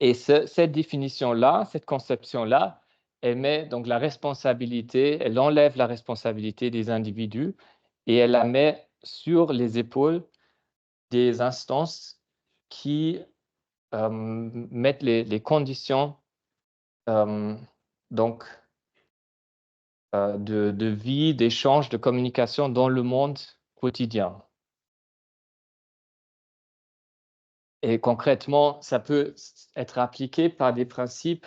Et cette définition-là, cette conception-là, elle met donc la responsabilité, elle enlève la responsabilité des individus et elle la met sur les épaules des instances qui mettent les conditions donc, de vie, d'échange, de communication dans le monde quotidien. Et concrètement, ça peut être appliqué par des principes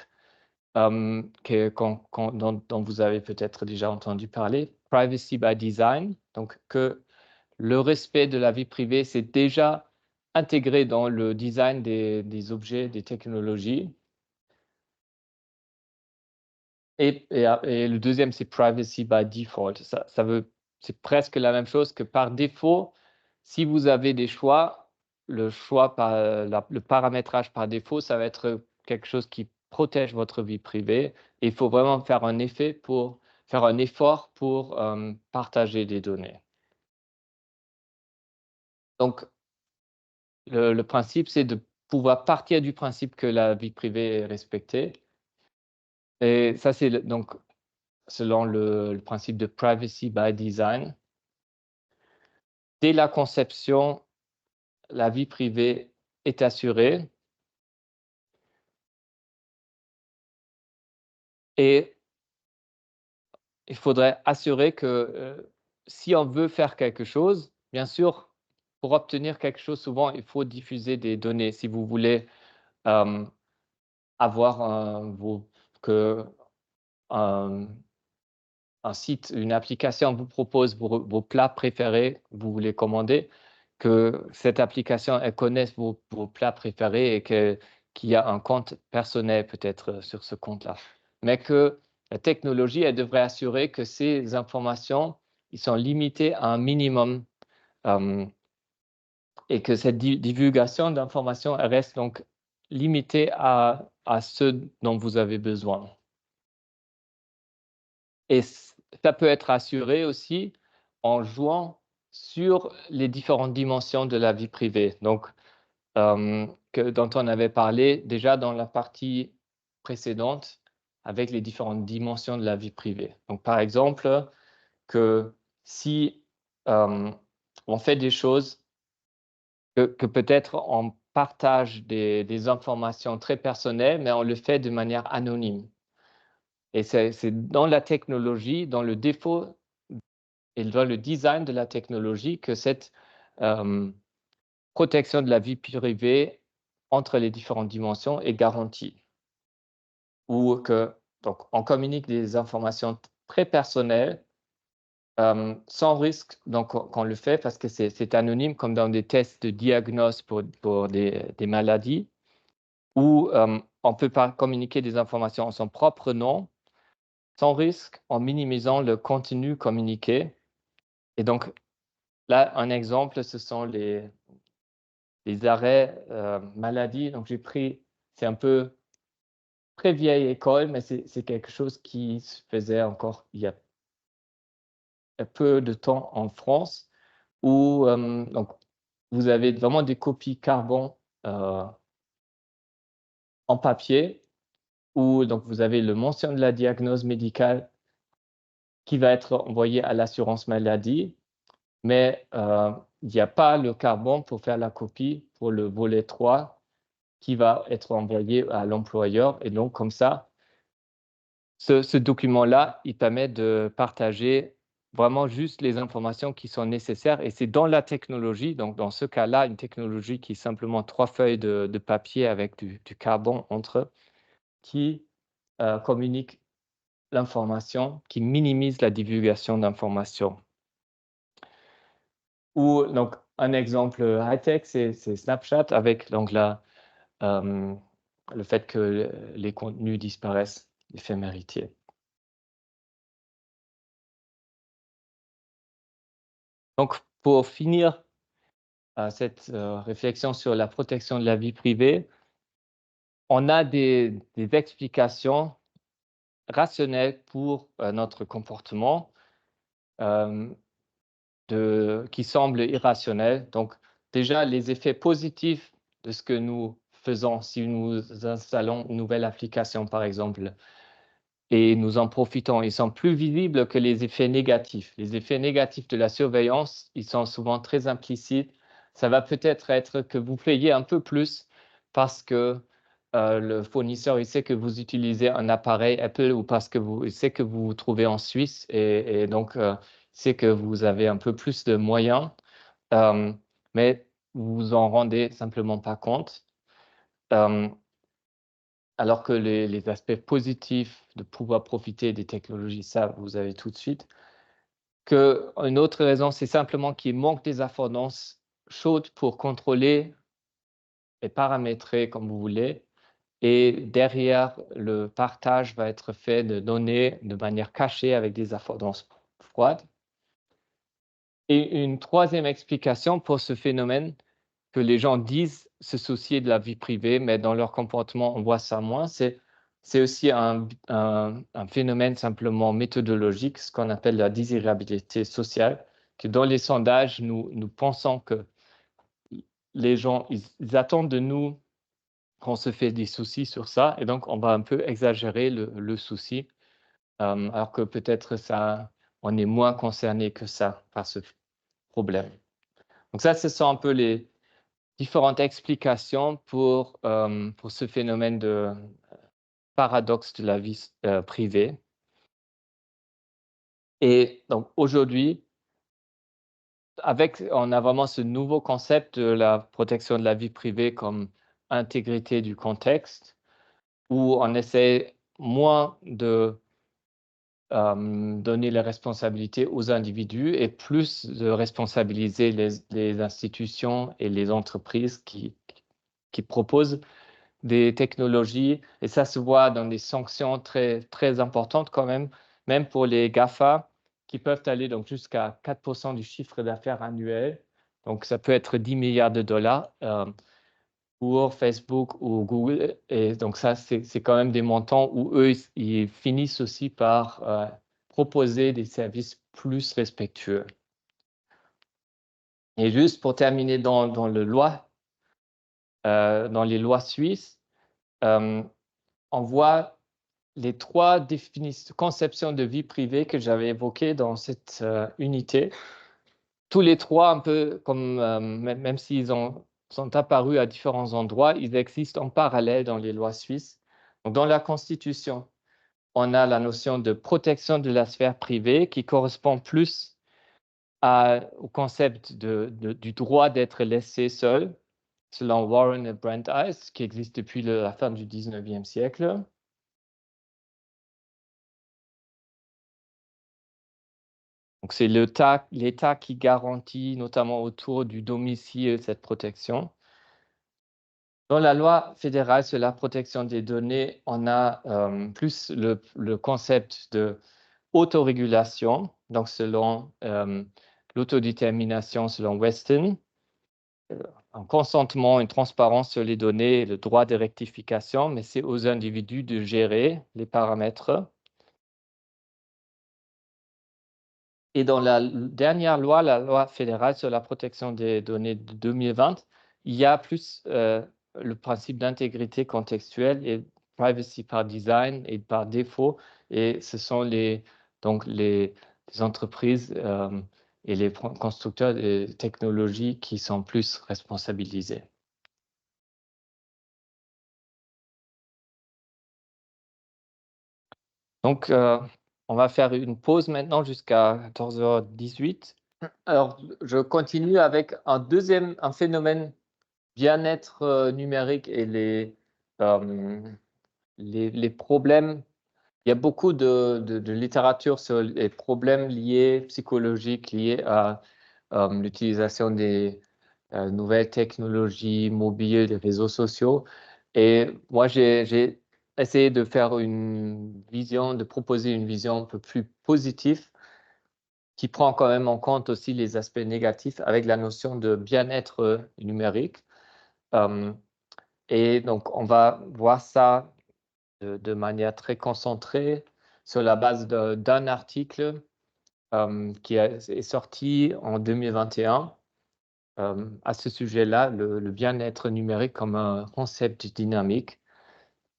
dont vous avez peut-être déjà entendu parler, privacy by design, donc que le respect de la vie privée, c'est déjà intégré dans le design des objets, des technologies. Et le deuxième, c'est privacy by default. C'est presque la même chose que par défaut. Si vous avez des choix, le paramétrage par défaut, ça va être quelque chose qui protège votre vie privée. Et il faut vraiment faire un effort pour partager des données. Donc, le principe, c'est de pouvoir partir du principe que la vie privée est respectée. Et ça, c'est donc selon le principe de privacy by design. Dès la conception, la vie privée est assurée. Et il faudrait assurer que si on veut faire quelque chose, bien sûr, pour obtenir quelque chose, souvent, il faut diffuser des données. Si vous voulez avoir que un site, une application vous propose vos plats préférés, vous voulez commander, que cette application, elle connaisse vos plats préférés et qu'il y a un compte personnel peut-être sur ce compte-là. Mais que la technologie, elle devrait assurer que ces informations, ils sont limitées à un minimum et que cette divulgation d'informations, elle reste donc limitée à ce dont vous avez besoin. Et ça peut être assuré aussi en jouant sur les différentes dimensions de la vie privée. Donc, dont on avait parlé déjà dans la partie précédente avec les différentes dimensions de la vie privée. Donc, par exemple, que si on fait des choses que peut-être on partage des informations très personnelles, mais on le fait de manière anonyme. Et c'est dans la technologie, dans le défaut et dans le design de la technologie que cette protection de la vie privée entre les différentes dimensions est garantie. Ou que, donc, on communique des informations très personnelles sans risque donc, quand on le fait parce que c'est anonyme, comme dans des tests de diagnostic pour des maladies, où on peut pas communiquer des informations en son propre nom, sans risque, en minimisant le contenu communiqué. Et donc, là, un exemple, ce sont les arrêts maladie. Donc, j'ai pris, c'est un peu très vieille école, mais c'est quelque chose qui se faisait encore il y a peu de temps en France, où donc, vous avez vraiment des copies carbone en papier, où donc, vous avez le mention de la diagnose médicale qui va être envoyée à l'assurance maladie, mais il n'y a pas le carbone pour faire la copie pour le volet 3 qui va être envoyé à l'employeur. Et donc, comme ça, ce document-là, il permet de partager vraiment juste les informations qui sont nécessaires. Et c'est dans la technologie, donc dans ce cas-là, une technologie qui est simplement 3 feuilles de papier avec du carbone entre eux, qui communique l'information, qui minimise la divulgation d'informations. Ou donc un exemple high-tech, c'est Snapchat avec donc le fait que les contenus disparaissent, l'éphémérité. Donc pour finir cette réflexion sur la protection de la vie privée, on a des explications rationnelles pour notre comportement qui semblent irrationnels. Donc déjà, les effets positifs de ce que nous faisons, si nous installons une nouvelle application, par exemple, et nous en profitons, ils sont plus visibles que les effets négatifs. Les effets négatifs de la surveillance, ils sont souvent très implicites. Ça va peut-être être que vous payez un peu plus parce que le fournisseur il sait que vous utilisez un appareil Apple ou parce que il sait que vous vous trouvez en Suisse et donc il sait que vous avez un peu plus de moyens, mais vous vous en rendez simplement pas compte. Alors que les aspects positifs de pouvoir profiter des technologies, ça, vous avez tout de suite. Une autre raison, c'est simplement qu'il manque des affordances chaudes pour contrôler et paramétrer comme vous voulez. Et derrière, le partage va être fait de données de manière cachée avec des affordances froides. Et une troisième explication pour ce phénomène, que les gens disent se soucier de la vie privée, mais dans leur comportement, on voit ça moins. C'est aussi un phénomène simplement méthodologique, ce qu'on appelle la désirabilité sociale, que dans les sondages, nous pensons que les gens, ils attendent de nous qu'on se fait des soucis sur ça et donc on va un peu exagérer le souci, alors que peut-être on est moins concerné que ça par ce problème. Donc ça, ce sont un peu les différentes explications pour ce phénomène de paradoxe de la vie privée. Et donc aujourd'hui, on a vraiment ce nouveau concept de la protection de la vie privée comme intégrité du contexte, où on essaie moins de donner les responsabilités aux individus et plus de responsabiliser les institutions et les entreprises qui proposent des technologies. Et ça se voit dans des sanctions très, très importantes quand même pour les GAFA, qui peuvent aller donc jusqu'à 4% du chiffre d'affaires annuel. Donc, ça peut être 10 milliards de dollars pour Facebook ou Google. Et donc, ça, c'est quand même des montants où eux, ils finissent aussi par proposer des services plus respectueux. Et juste pour terminer dans les lois suisses, on voit les 3 conceptions de vie privée que j'avais évoquées dans cette unité. Tous les 3, un peu comme, même s'ils sont apparus à différents endroits, ils existent en parallèle dans les lois suisses. Donc, dans la Constitution, on a la notion de protection de la sphère privée qui correspond plus au concept du droit d'être laissé seul, selon Warren et Brandeis, qui existe depuis la fin du 19e siècle. Donc, c'est l'État qui garantit, notamment autour du domicile, cette protection. Dans la loi fédérale sur la protection des données, on a plus le concept de autorégulation, donc selon l'autodétermination selon Weston, un consentement, une transparence sur les données, le droit de rectification, mais c'est aux individus de gérer les paramètres. Et dans la dernière loi, la loi fédérale sur la protection des données de 2020, il y a plus le principe d'intégrité contextuelle et privacy par design et par défaut. Et ce sont donc les entreprises et les constructeurs de technologies qui sont plus responsabilisés. Donc, on va faire une pause maintenant jusqu'à 14h18. Alors, je continue avec un phénomène bien-être numérique et les problèmes. Il y a beaucoup de littérature sur les problèmes liés, psychologiques, liés à l'utilisation des nouvelles technologies mobiles, des réseaux sociaux. Et moi, j'ai essayé de proposer une vision un peu plus positive qui prend quand même en compte aussi les aspects négatifs avec la notion de bien-être numérique. Et donc, on va voir ça de manière très concentrée sur la base d'un article qui est sorti en 2021 à ce sujet-là, le bien-être numérique comme un concept dynamique.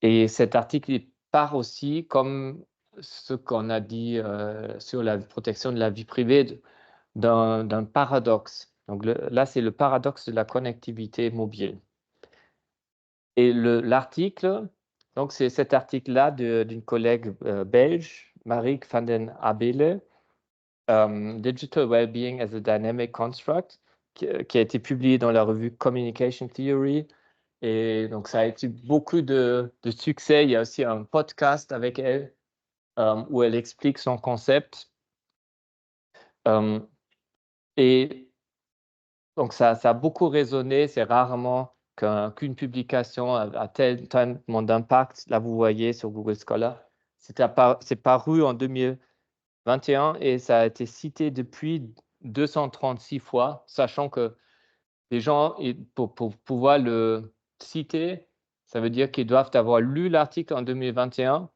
Et cet article il part aussi, comme ce qu'on a dit sur la protection de la vie privée, d'un paradoxe. Donc là, c'est le paradoxe de la connectivité mobile. Et l'article, donc c'est cet article-là d'une collègue belge, Marieke van den Abele, Digital Wellbeing as a Dynamic Construct, qui a été publié dans la revue Communication Theory. Et donc, ça a été beaucoup de succès. Il y a aussi un podcast avec elle où elle explique son concept. Et donc, ça a beaucoup résonné. C'est rarement qu'une publication a tellement d'impact. Là, vous voyez sur Google Scholar, c'est paru en 2021 et ça a été cité depuis 236 fois, sachant que les gens, pour pouvoir le citer, ça veut dire qu'ils doivent avoir lu l'article en 2021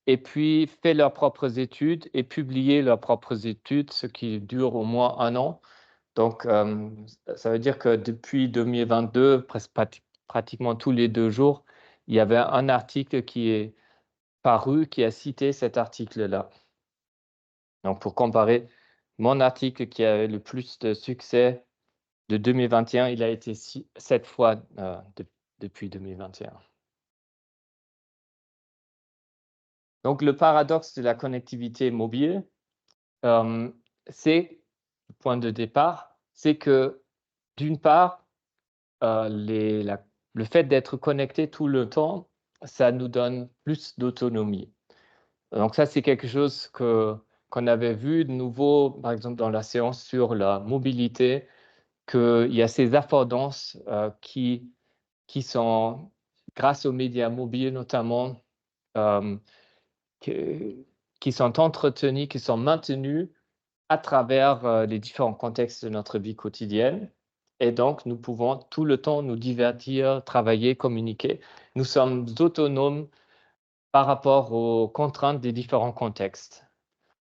et puis fait leurs propres études et publié leurs propres études, ce qui dure au moins 1 an. Donc, ça veut dire que depuis 2022, presque pratiquement tous les 2 jours, il y avait un article qui est paru, qui a cité cet article-là. Donc pour comparer, mon article qui a eu le plus de succès de 2021, il a été 7 fois, depuis 2021. Donc le paradoxe de la connectivité mobile, c'est le point de départ, c'est que d'une part, le fait d'être connecté tout le temps, ça nous donne plus d'autonomie. Donc ça, c'est quelque chose qu'on avait vu de nouveau, par exemple, dans la séance sur la mobilité, qu'il y a ces affordances qui sont, grâce aux médias mobiles notamment, euh, que- qui sont entretenues, qui sont maintenues à travers les différents contextes de notre vie quotidienne. Et donc, nous pouvons tout le temps nous divertir, travailler, communiquer. Nous sommes autonomes par rapport aux contraintes des différents contextes.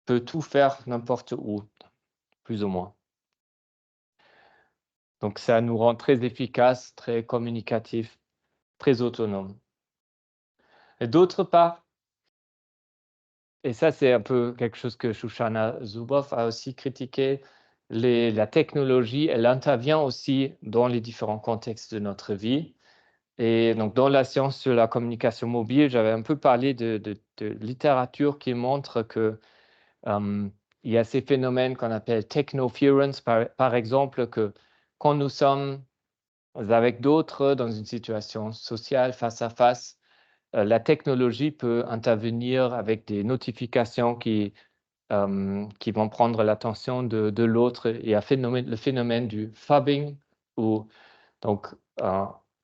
On peut tout faire n'importe où, plus ou moins. Donc, ça nous rend très efficaces, très communicatifs, très autonomes. Et d'autre part, et ça, c'est un peu quelque chose que Shoshana Zuboff a aussi critiqué, la technologie, elle intervient aussi dans les différents contextes de notre vie. Et donc, dans la science sur la communication mobile, j'avais un peu parlé de littérature qui montre que il y a ces phénomènes qu'on appelle technofluence, par exemple, que quand nous sommes avec d'autres dans une situation sociale face à face, la technologie peut intervenir avec des notifications qui vont prendre l'attention de l'autre. Il y a le phénomène du phubbing, où donc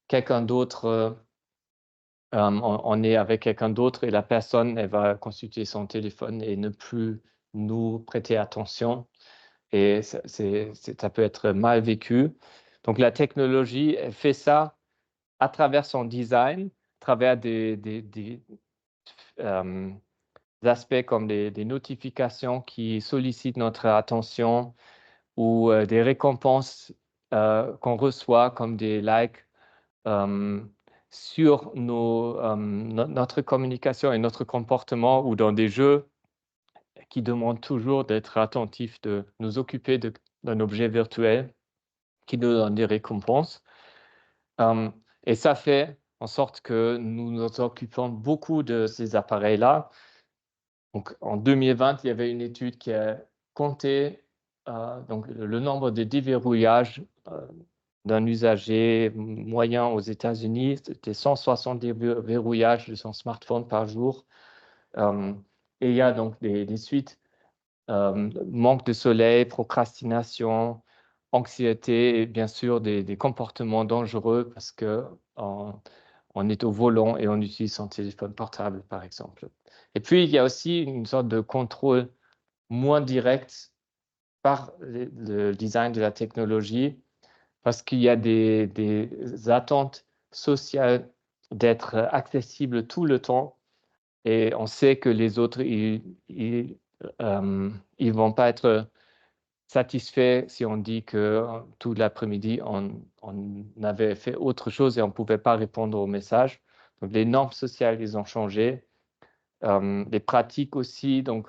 quelqu'un d'autre, on est avec quelqu'un d'autre et la personne, elle va consulter son téléphone et ne plus nous prêter attention. Et ça peut être mal vécu. Donc la technologie, elle fait ça à travers son design, à travers des aspects comme des notifications qui sollicitent notre attention ou des récompenses qu'on reçoit comme des likes sur notre communication et notre comportement, ou dans des jeux qui demandent toujours d'être attentifs, de nous occuper d'un objet virtuel qui nous donne des récompenses. Et ça fait en sorte que nous nous occupons beaucoup de ces appareils-là. Donc, en 2020, il y avait une étude qui a compté donc le nombre de déverrouillages d'un usager moyen aux États-Unis. C'était 160 déverrouillages de son smartphone par jour. Et il y a donc des suites, manque de sommeil, procrastination, anxiété et bien sûr des comportements dangereux parce qu'on est au volant et on utilise son téléphone portable, par exemple. Et puis, il y a aussi une sorte de contrôle moins direct par le design de la technologie, parce qu'il y a des attentes sociales d'être accessible tout le temps. Et on sait que les autres, ils vont pas être satisfaits si on dit que tout l'après-midi, on avait fait autre chose et on ne pouvait pas répondre aux messages. Donc, les normes sociales, ils ont changé. Les pratiques aussi, donc,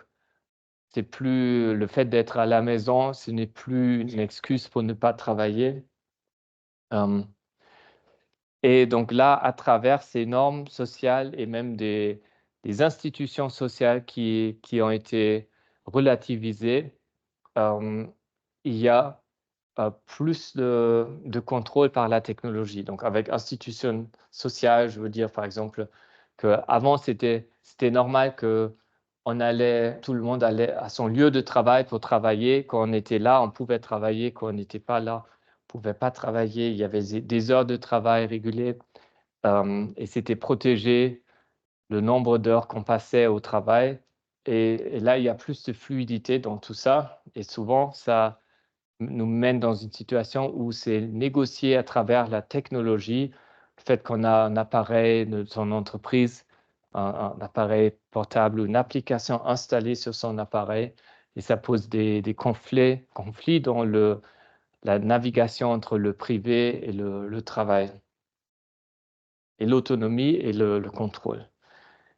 c'est plus le fait d'être à la maison, ce n'est plus une excuse pour ne pas travailler. Et donc là, à travers ces normes sociales et même des institutions sociales qui ont été relativisées, il y a plus de contrôle par la technologie. Donc avec institutions sociales, je veux dire par exemple qu'avant, c'était normal que tout le monde allait à son lieu de travail pour travailler. Quand on était là, on pouvait travailler. Quand on n'était pas là, on ne pouvait pas travailler. Il y avait des heures de travail régulières et c'était protégé le nombre d'heures qu'on passait au travail. Et là, il y a plus de fluidité dans tout ça. Et souvent, ça nous mène dans une situation où c'est négocié à travers la technologie, le fait qu'on a un appareil de son entreprise, un appareil portable ou une application installée sur son appareil, et ça pose des conflits dans la navigation entre le privé et le travail, et l'autonomie et le contrôle.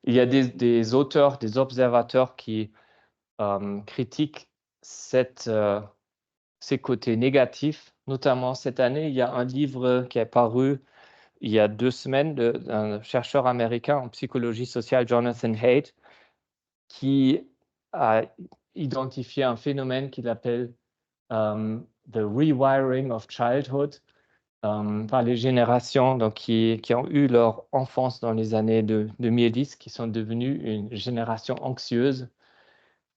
Il y a des auteurs, des observateurs qui critiquent ces côtés négatifs. Notamment cette année, il y a un livre qui est paru il y a 2 semaines d'un chercheur américain en psychologie sociale, Jonathan Haidt, qui a identifié un phénomène qu'il appelle the rewiring of childhood, par les générations donc, qui ont eu leur enfance dans les années 2010, qui sont devenues une génération anxieuse.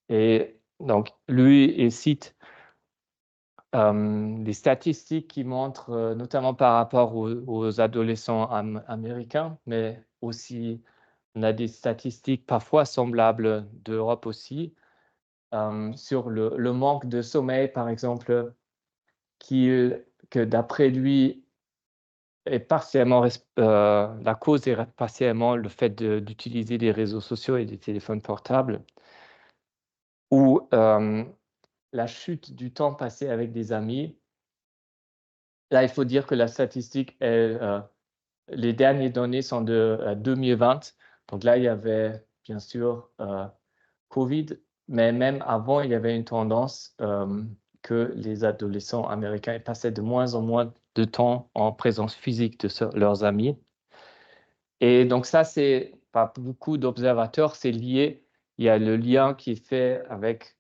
Et donc, lui, il cite des statistiques qui montrent, notamment par rapport aux adolescents américains, mais aussi on a des statistiques parfois semblables d'Europe aussi, sur le manque de sommeil, par exemple, que d'après lui est partiellement, la cause est partiellement le fait d'utiliser des réseaux sociaux et des téléphones portables, ou la chute du temps passé avec des amis. Là, il faut dire que la statistique les dernières données sont de 2020. Donc là, il y avait bien sûr Covid, mais même avant, il y avait une tendance que les adolescents américains passaient de moins en moins de temps en présence physique de leurs amis. Et donc ça, c'est par beaucoup d'observateurs, c'est lié. Il y a le lien qui est fait avec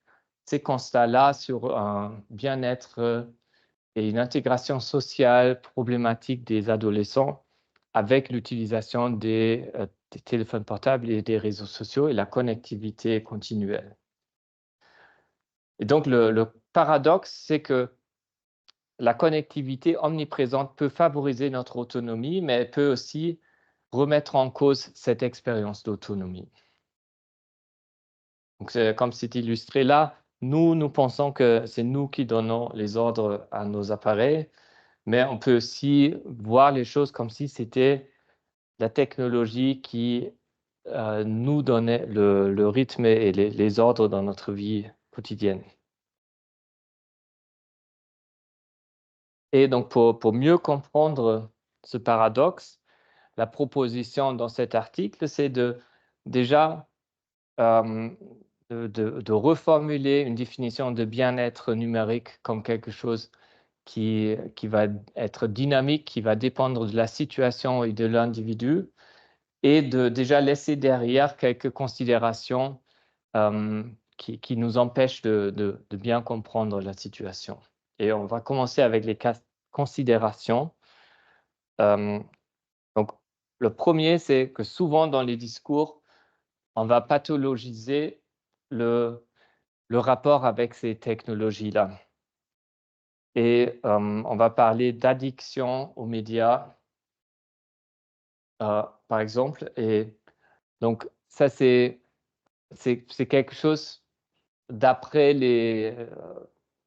ces constats-là sur un bien-être et une intégration sociale problématique des adolescents avec l'utilisation des téléphones portables et des réseaux sociaux et la connectivité continuelle. Et donc, le paradoxe, c'est que la connectivité omniprésente peut favoriser notre autonomie, mais elle peut aussi remettre en cause cette expérience d'autonomie. Donc, comme c'est illustré là, nous pensons que c'est nous qui donnons les ordres à nos appareils, mais on peut aussi voir les choses comme si c'était la technologie qui nous donnait le rythme et les ordres dans notre vie quotidienne. Et donc, pour mieux comprendre ce paradoxe, la proposition dans cet article, c'est déjà de reformuler une définition de bien-être numérique comme quelque chose qui va être dynamique, qui va dépendre de la situation et de l'individu, et de déjà laisser derrière quelques considérations qui nous empêchent de bien comprendre la situation. Et on va commencer avec les considérations. Donc, le premier, c'est que souvent dans les discours, on va pathologiser le rapport avec ces technologies-là. Et on va parler d'addiction aux médias, par exemple. Et donc, ça, c'est quelque chose d'après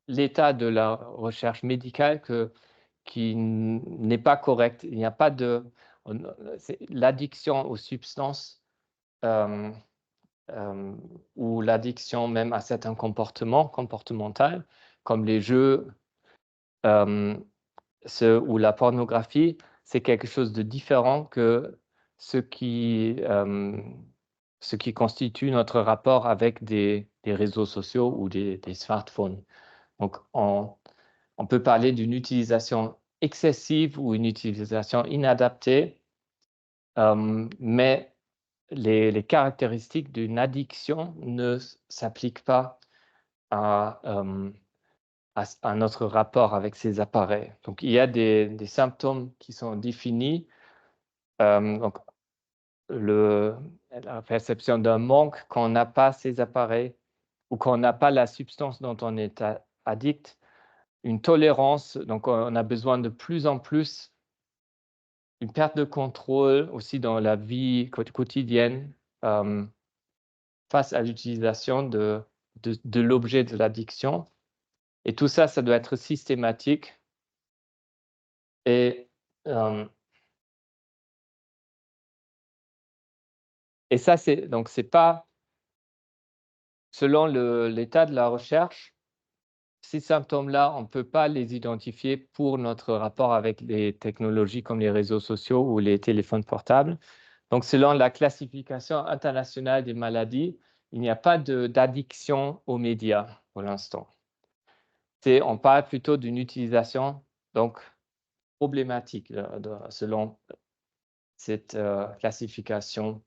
l'état de la recherche médicale qui n'est pas correct. Il n'y a pas l'addiction aux substances ou l'addiction même à certains comportements comportementaux, comme les jeux ou la pornographie, c'est quelque chose de différent que ce qui constitue notre rapport avec des réseaux sociaux ou des smartphones. Donc, on peut parler d'une utilisation excessive ou une utilisation inadaptée, mais les caractéristiques d'une addiction ne s'appliquent pas à notre rapport avec ces appareils. Donc, il y a des symptômes qui sont définis. Donc, la perception d'un manque quand on n'a pas ces appareils ou quand on n'a pas la substance dont on est addict, une tolérance, donc on a besoin de plus en plus, une perte de contrôle aussi dans la vie quotidienne face à l'utilisation de l'objet de l'addiction. Et tout ça, ça doit être systématique. Et ça, c'est pas selon l'état de la recherche, ces symptômes-là, on ne peut pas les identifier pour notre rapport avec les technologies comme les réseaux sociaux ou les téléphones portables. Donc, selon la classification internationale des maladies, il n'y a pas d'addiction aux médias pour l'instant. On parle plutôt d'une utilisation donc, problématique selon cette classification.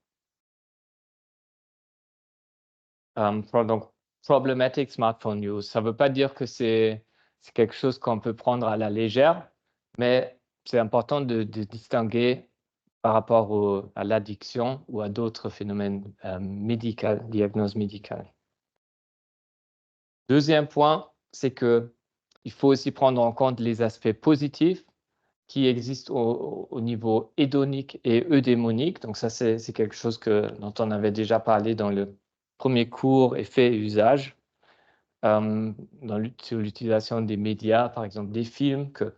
Donc, problematic smartphone use. Ça ne veut pas dire que c'est quelque chose qu'on peut prendre à la légère, mais c'est important de distinguer par rapport à l'addiction ou à d'autres phénomènes médicaux, diagnostiques médicales. Deuxième point, c'est qu'il faut aussi prendre en compte les aspects positifs qui existent au niveau hédonique et eudémonique. Donc ça, c'est quelque chose dont on avait déjà parlé dans le premier cours effet et usage, sur l'utilisation des médias, par exemple des films, que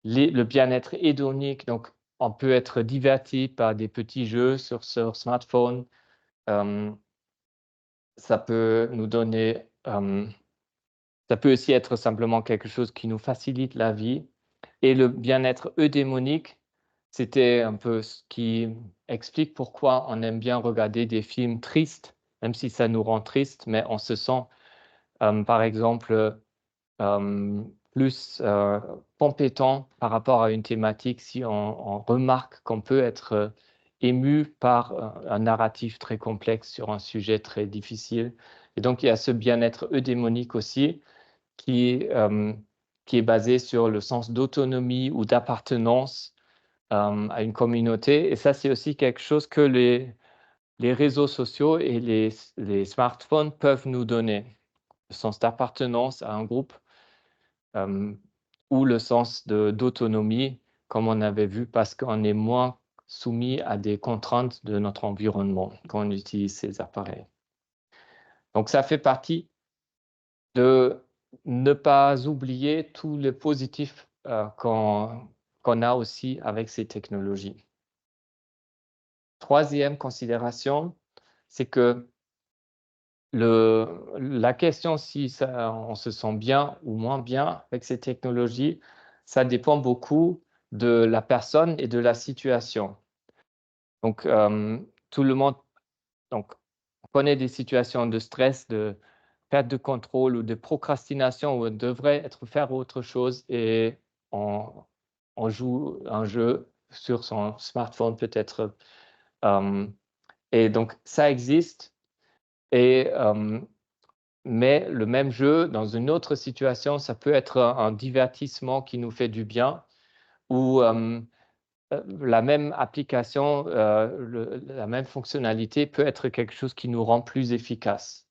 le bien-être hédonique, donc on peut être diverti par des petits jeux sur smartphone. Ça peut nous donner, ça peut aussi être simplement quelque chose qui nous facilite la vie. Et le bien-être eudémonique, c'était un peu ce qui explique pourquoi on aime bien regarder des films tristes, même si ça nous rend triste, mais on se sent, par exemple, plus compétent par rapport à une thématique si on remarque qu'on peut être ému par un narratif très complexe sur un sujet très difficile. Et donc, il y a ce bien-être eudémonique aussi qui est basé sur le sens d'autonomie ou d'appartenance à une communauté. Et ça, c'est aussi quelque chose que les réseaux sociaux et les smartphones peuvent nous donner. Le sens d'appartenance à un groupe ou le sens d'autonomie, comme on avait vu, parce qu'on est moins soumis à des contraintes de notre environnement quand on utilise ces appareils. Donc, ça fait partie de ne pas oublier tout le positif qu'on a aussi avec ces technologies. Troisième considération, c'est que la question si on se sent bien ou moins bien avec ces technologies, ça dépend beaucoup de la personne et de la situation. Donc, tout le monde, donc, on connaît des situations de stress, de perte de contrôle ou de procrastination où on devrait faire autre chose et on, on joue un jeu sur son smartphone peut-être. Et donc, ça existe. Mais le même jeu, dans une autre situation, ça peut être un divertissement qui nous fait du bien ou la même application, la même fonctionnalité peut être quelque chose qui nous rend plus efficace.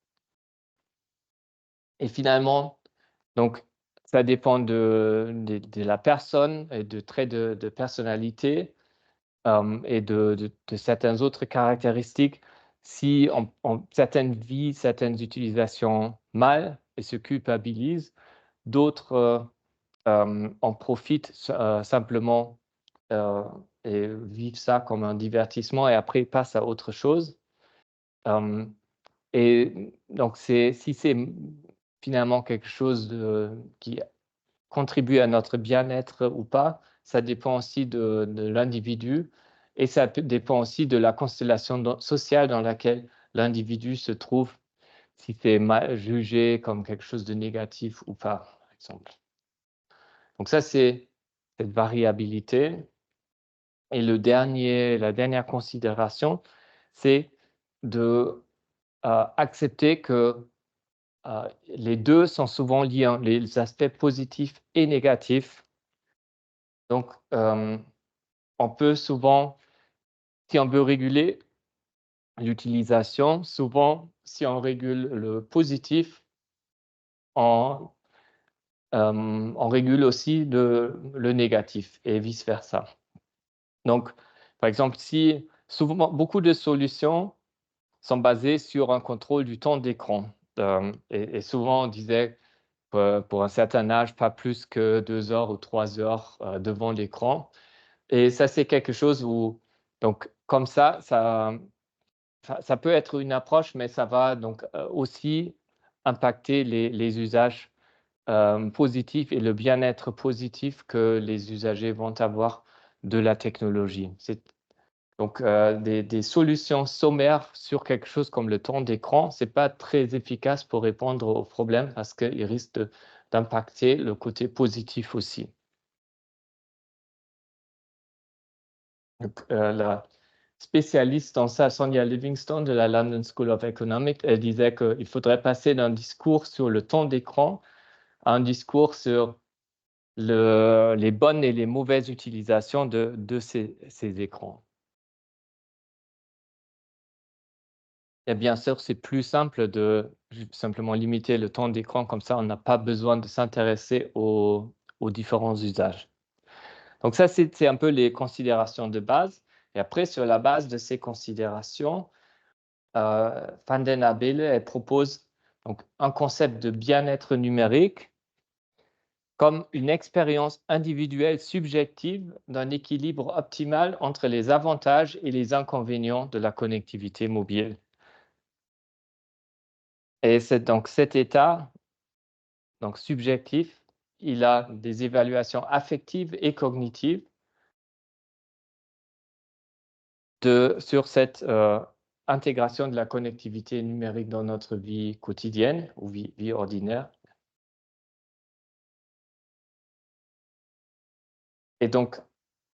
Et finalement, donc, ça dépend de la personne et de traits de personnalité et de certaines autres caractéristiques. Si certaines vivent certaines utilisations mal et se culpabilisent, d'autres en profitent simplement et vivent ça comme un divertissement et après passent à autre chose. Et donc, si c'est finalement quelque chose qui contribue à notre bien-être ou pas, ça dépend aussi de l'individu et ça dépend aussi de la constellation sociale dans laquelle l'individu se trouve, si c'est mal jugé comme quelque chose de négatif ou pas, par exemple. Donc ça, c'est cette variabilité. Et la dernière considération, c'est de accepter que les deux sont souvent liés, hein, les aspects positifs et négatifs. Donc, on peut souvent, si on veut réguler l'utilisation, souvent, si on régule le positif, on régule aussi le négatif et vice-versa. Donc, par exemple, si souvent, beaucoup de solutions sont basées sur un contrôle du temps d'écran. Et souvent, on disait pour un certain âge, pas plus que 2 heures ou 3 heures devant l'écran. Et ça, c'est quelque chose où, donc, comme ça peut être une approche, mais ça va donc aussi impacter les usages positifs et le bien-être positif que les usagers vont avoir de la technologie. Donc, des solutions sommaires sur quelque chose comme le temps d'écran, ce n'est pas très efficace pour répondre aux problèmes parce qu'il risque d'impacter le côté positif aussi. Donc, la spécialiste en ça, Sonia Livingstone de la London School of Economics, elle disait qu'il faudrait passer d'un discours sur le temps d'écran à un discours sur les bonnes et les mauvaises utilisations de ces écrans. Et bien sûr, c'est plus simple de simplement limiter le temps d'écran, comme ça on n'a pas besoin de s'intéresser aux différents usages. Donc ça, c'est un peu les considérations de base. Et après, sur la base de ces considérations, Van den Abele, elle propose donc un concept de bien-être numérique comme une expérience individuelle subjective d'un équilibre optimal entre les avantages et les inconvénients de la connectivité mobile. Et c'est donc cet état donc subjectif, il a des évaluations affectives et cognitives sur cette intégration de la connectivité numérique dans notre vie quotidienne ou vie ordinaire. Et donc,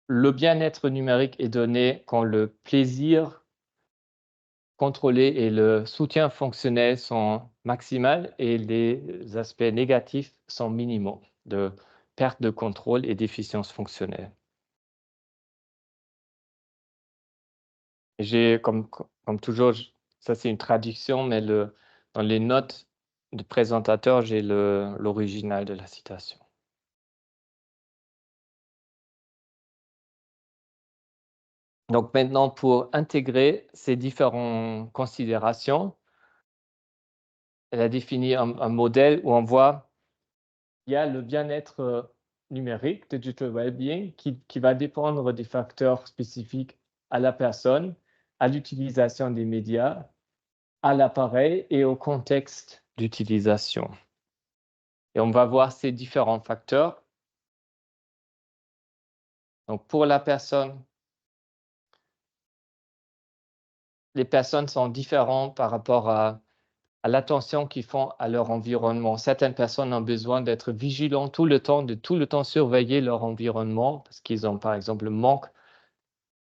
le bien-être numérique est donné quand le plaisir contrôlé et le soutien fonctionnel sont maximaux et les aspects négatifs sont minimaux de perte de contrôle et d'efficience fonctionnelle. J'ai, comme toujours, ça c'est une traduction, mais dans les notes de présentateur, j'ai l'original de la citation. Donc maintenant, pour intégrer ces différentes considérations, elle a défini un modèle où on voit il y a le bien-être numérique, digital well-being, qui va dépendre des facteurs spécifiques à la personne, à l'utilisation des médias, à l'appareil et au contexte d'utilisation. Et on va voir ces différents facteurs. Donc, pour la personne, les personnes sont différentes par rapport à l'attention qu'ils font à leur environnement. Certaines personnes ont besoin d'être vigilants tout le temps, de tout le temps surveiller leur environnement parce qu'ils ont, par exemple,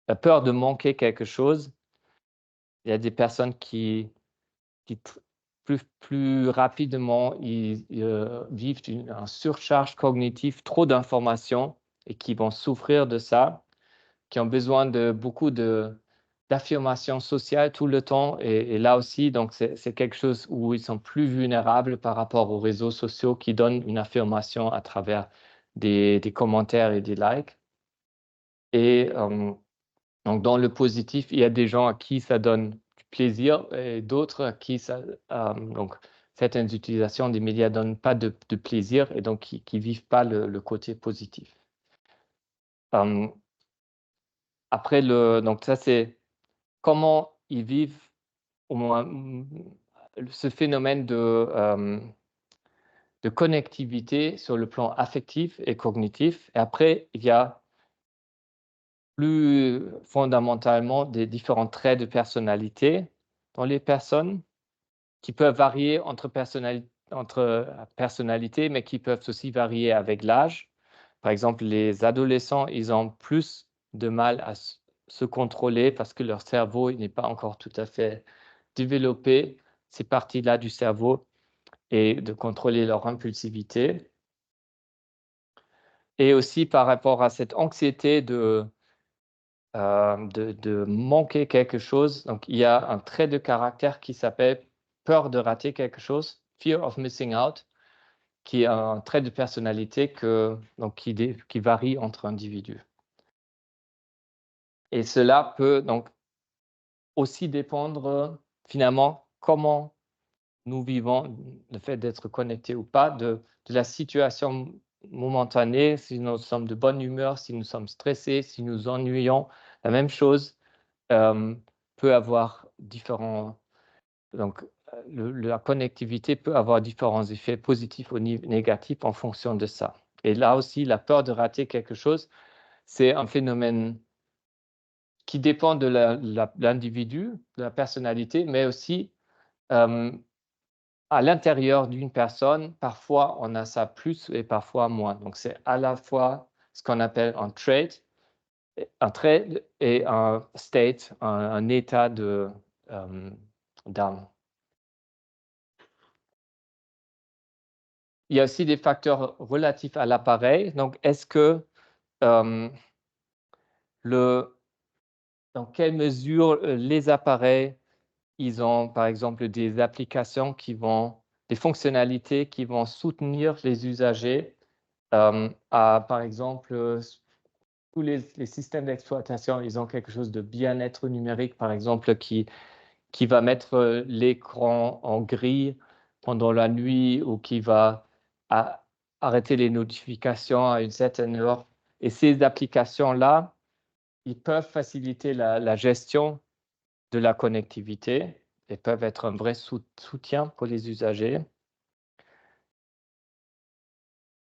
la peur de manquer quelque chose. Il y a des personnes qui plus rapidement, ils vivent une surcharge cognitive, trop d'informations et qui vont souffrir de ça, qui ont besoin de beaucoup d'affirmation sociale tout le temps. Et là aussi, donc c'est quelque chose où ils sont plus vulnérables par rapport aux réseaux sociaux qui donnent une affirmation à travers des commentaires et des likes. Et donc dans le positif, il y a des gens à qui ça donne du plaisir et d'autres à qui donc certaines utilisations des médias ne donnent pas de plaisir et donc qui ne vivent pas le côté positif. Après, donc ça c'est comment ils vivent au moins ce phénomène de connectivité sur le plan affectif et cognitif. Et après, il y a plus fondamentalement des différents traits de personnalité dans les personnes qui peuvent varier entre personnalités, mais qui peuvent aussi varier avec l'âge. Par exemple, les adolescents, ils ont plus de mal à se contrôler parce que leur cerveau n'est pas encore tout à fait développé, ces parties-là du cerveau, et de contrôler leur impulsivité. Et aussi par rapport à cette anxiété de manquer quelque chose. Donc, il y a un trait de caractère qui s'appelle peur de rater quelque chose, fear of missing out, qui est un trait de personnalité qui varie entre individus. Et cela peut donc aussi dépendre finalement comment nous vivons, le fait d'être connecté ou pas, de la situation momentanée, si nous sommes de bonne humeur, si nous sommes stressés, si nous ennuyons. La même chose peut avoir différents donc, la connectivité peut avoir différents effets positifs ou négatifs en fonction de ça. Et là aussi, la peur de rater quelque chose, c'est un phénomène qui dépend de l'individu, de la personnalité, mais aussi à l'intérieur d'une personne, parfois on a ça plus et parfois moins. Donc c'est à la fois ce qu'on appelle un trait et un state, un état d'âme. Il y a aussi des facteurs relatifs à l'appareil. Donc est-ce que dans quelle mesure les appareils, ils ont par exemple des applications des fonctionnalités qui vont soutenir les usagers par exemple, tous les systèmes d'exploitation, ils ont quelque chose de bien-être numérique, par exemple, qui va mettre l'écran en gris pendant la nuit ou qui va arrêter les notifications à une certaine heure. Et ces applications-là, ils peuvent faciliter la gestion de la connectivité et peuvent être un vrai soutien pour les usagers.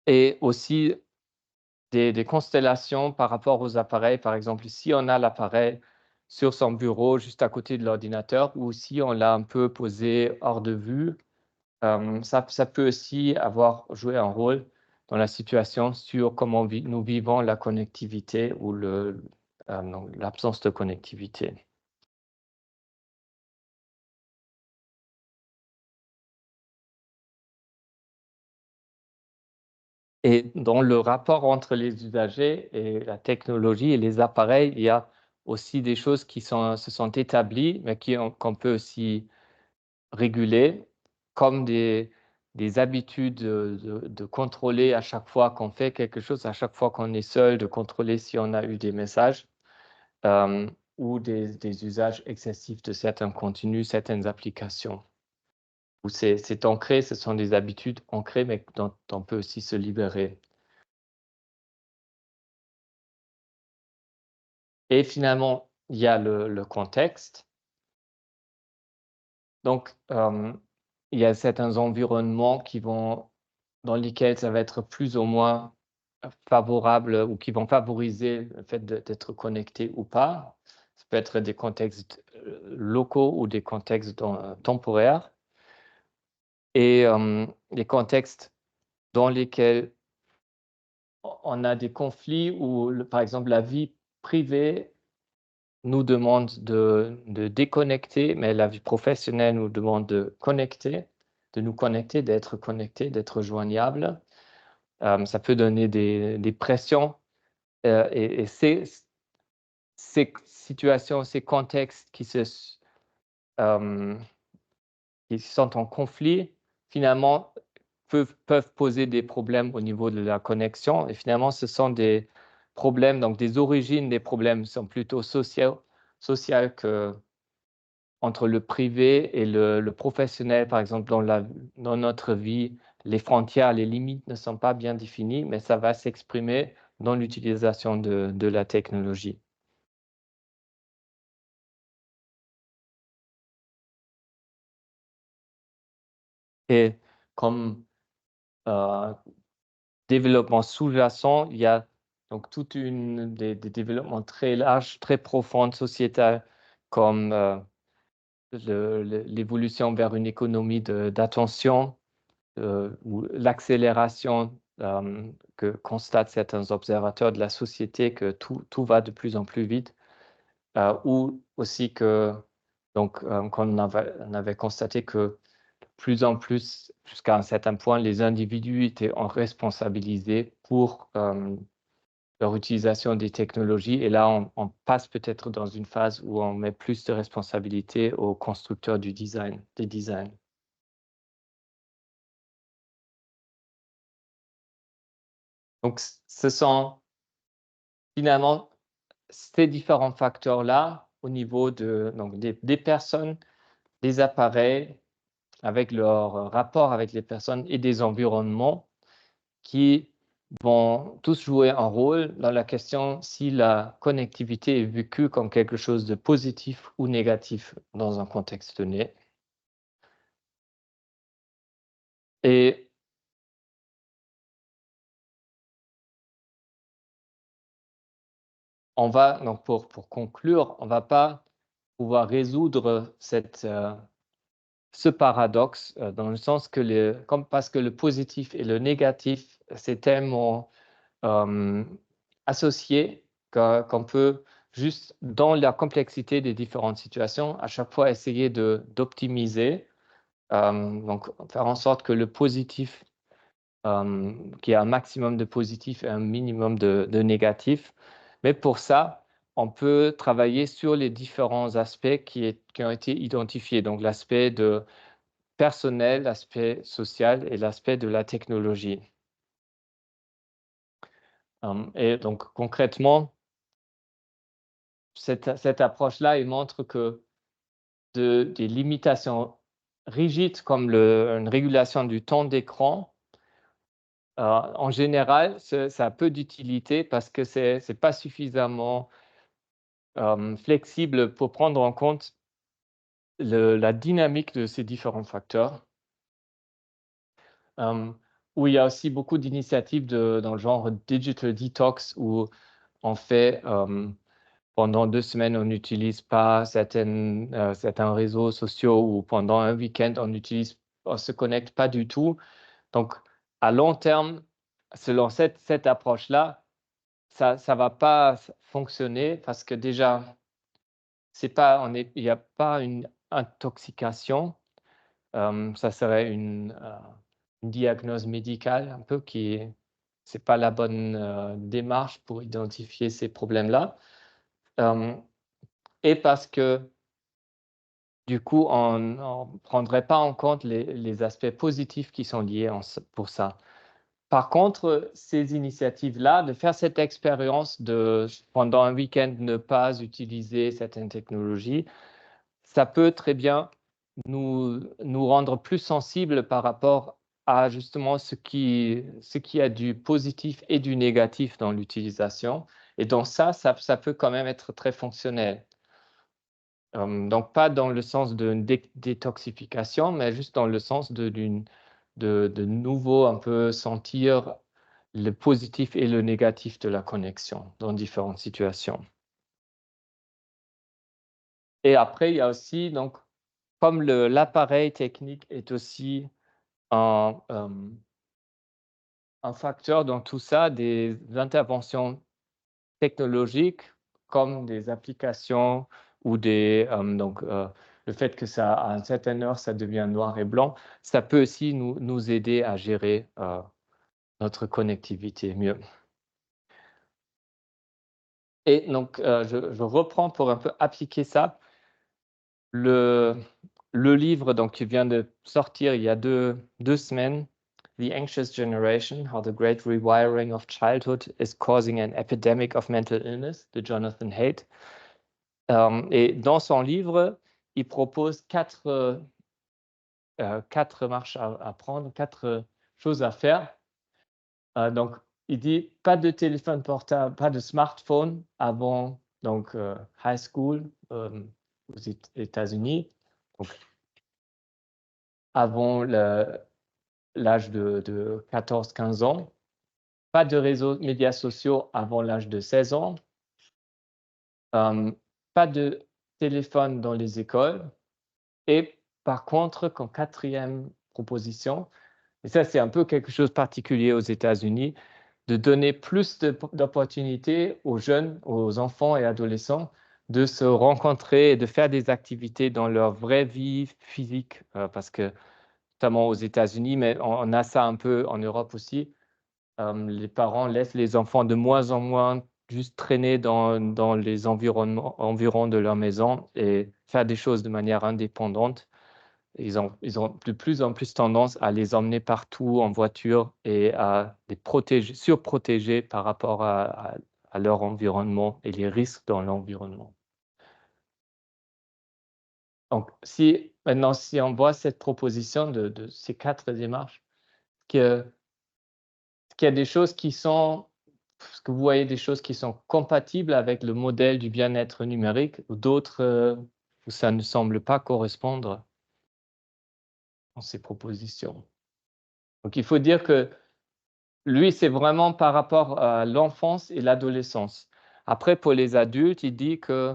Et aussi des constellations par rapport aux appareils. Par exemple, si on a l'appareil sur son bureau, juste à côté de l'ordinateur, ou si on l'a un peu posé hors de vue, ça peut aussi joué un rôle dans la situation sur comment nous vivons la connectivité ou l'absence de connectivité. Et dans le rapport entre les usagers et la technologie et les appareils, il y a aussi des choses qui se sont établies, mais qu'on peut aussi réguler, comme des habitudes de contrôler à chaque fois qu'on fait quelque chose, à chaque fois qu'on est seul, de contrôler si on a eu des messages, ou des usages excessifs de certains contenus, certaines applications. Où c'est ancré, ce sont des habitudes ancrées, mais dont on peut aussi se libérer. Et finalement, il y a le contexte. Donc, il y a certains environnements dans lesquels ça va être plus ou moins favorable ou qui vont favoriser le fait d'être connecté ou pas. Ça peut être des contextes locaux ou des contextes temporaires. Et les contextes dans lesquels on a des conflits où, par exemple, la vie privée nous demande de déconnecter, mais la vie professionnelle nous demande de nous connecter, d'être joignable. Ça peut donner des pressions et ces situations, ces contextes qui sont en conflit, finalement, peuvent poser des problèmes au niveau de la connexion. Et finalement, ce sont des problèmes, donc des origines des problèmes sont plutôt sociales que entre le privé et le professionnel. Par exemple, dans notre vie, les frontières, les limites ne sont pas bien définies, mais ça va s'exprimer dans l'utilisation de la technologie. Et comme développement sous-jacent, il y a donc toute des développements très larges, très profonds, sociétals, comme l'évolution vers une économie d'attention, ou l'accélération que constatent certains observateurs de la société, que tout va de plus en plus vite, ou aussi qu'on avait constaté que de plus en plus, jusqu'à un certain point, les individus étaient responsabilisés pour leur utilisation des technologies. Et là, on passe peut-être dans une phase où on met plus de responsabilité aux constructeurs des designs. Donc, ce sont finalement ces différents facteurs-là au niveau des personnes, des appareils, avec leur rapport avec les personnes et des environnements qui vont tous jouer un rôle dans la question si la connectivité est vécue comme quelque chose de positif ou négatif dans un contexte donné. Et on va donc pour conclure, on va pas pouvoir résoudre ce paradoxe, dans le sens que parce que le positif et le négatif, c'est tellement, associé qu'on peut juste, dans la complexité des différentes situations, à chaque fois essayer d'optimiser, donc faire en sorte que le positif, qu'il y ait un maximum de positif et un minimum de négatif. Mais pour ça, on peut travailler sur les différents aspects qui ont été identifiés, donc l'aspect personnel, l'aspect social et l'aspect de la technologie. Et donc concrètement, cette approche-là, il montre que des limitations rigides comme une régulation du temps d'écran, en général, ça a peu d'utilité parce que c'est pas suffisamment, flexible pour prendre en compte la dynamique de ces différents facteurs. Hem, où il y a aussi beaucoup d'initiatives dans le genre digital detox où on fait, pendant 2 semaines, on n'utilise pas certains réseaux sociaux ou pendant un week-end, on se connecte pas du tout. Donc à long terme, selon cette approche-là, ça va pas fonctionner parce que déjà, c'est pas il y a pas une intoxication. Ça serait une diagnose médicale un peu c'est pas la bonne, démarche pour identifier ces problèmes-là. Hem Et parce que, du coup, on ne prendrait pas en compte les aspects positifs qui sont liés pour ça. Par contre, ces initiatives-là, de faire cette expérience pendant un week-end, ne pas utiliser certaines technologies, ça peut très bien nous rendre plus sensibles par rapport à justement ce qui a du positif et du négatif dans l'utilisation. Et donc ça peut quand même être très fonctionnel. Donc pas dans le sens d'une détoxification, mais juste dans le sens de nouveau un peu sentir le positif et le négatif de la connexion dans différentes situations. Et après, il y a aussi donc, comme l'appareil technique est aussi un facteur dans tout ça, des interventions technologiques comme des applications ou le fait que ça à une certaine heure, ça devient noir et blanc, ça peut aussi nous aider à gérer, notre connectivité mieux. Et donc, je reprends pour un peu appliquer ça. Le le livre donc qui vient de sortir il y a deux semaines, The Anxious Generation: How the Great Rewiring of Childhood is Causing an Epidemic of Mental Illness, de Jonathan Haidt. Et dans son livre, il propose quatre marches à prendre, quatre choses à faire. Donc il dit: «Pas de téléphone portable, pas de smartphone avant donc high school», aux États-Unis, donc avant l'âge de 14-15 ans. Pas de réseaux médias sociaux avant l'âge de 16 ans. Pas de téléphone dans les écoles. Et par contre, comme quatrième proposition, et ça, c'est un peu quelque chose de particulier aux États-Unis, de donner plus d'opportunités aux jeunes, aux enfants et adolescents de se rencontrer et de faire des activités dans leur vraie vie physique, parce que notamment aux États-Unis, mais on a ça un peu en Europe aussi. Les parents laissent les enfants de moins en moins juste traîner dans les environs de leur maison et faire des choses de manière indépendante. Ils ont de plus en plus tendance à les emmener partout en voiture et à les surprotéger par rapport à leur environnement et les risques dans l'environnement. Donc si on voit cette proposition de ces 4 démarches, que qu'il y a des choses qui sont est-ce que vous voyez des choses qui sont compatibles avec le modèle du bien-être numérique ou d'autres, où ça ne semble pas correspondre dans ces propositions? Donc il faut dire que lui, c'est vraiment par rapport à l'enfance et l'adolescence. Après, pour les adultes, il dit que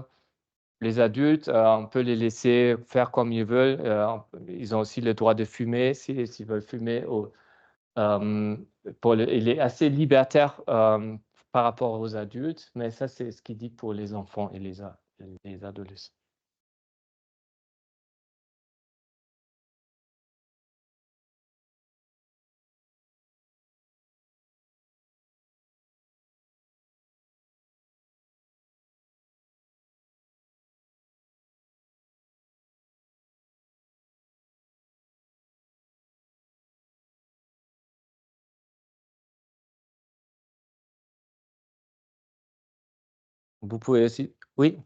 les adultes, on peut les laisser faire comme ils veulent. Ils ont aussi le droit de fumer s'ils veulent fumer. Il est assez libertaire par rapport aux adultes, mais ça, c'est ce qu'il dit pour les enfants et les adolescents. Vous pouvez aussi. Oui.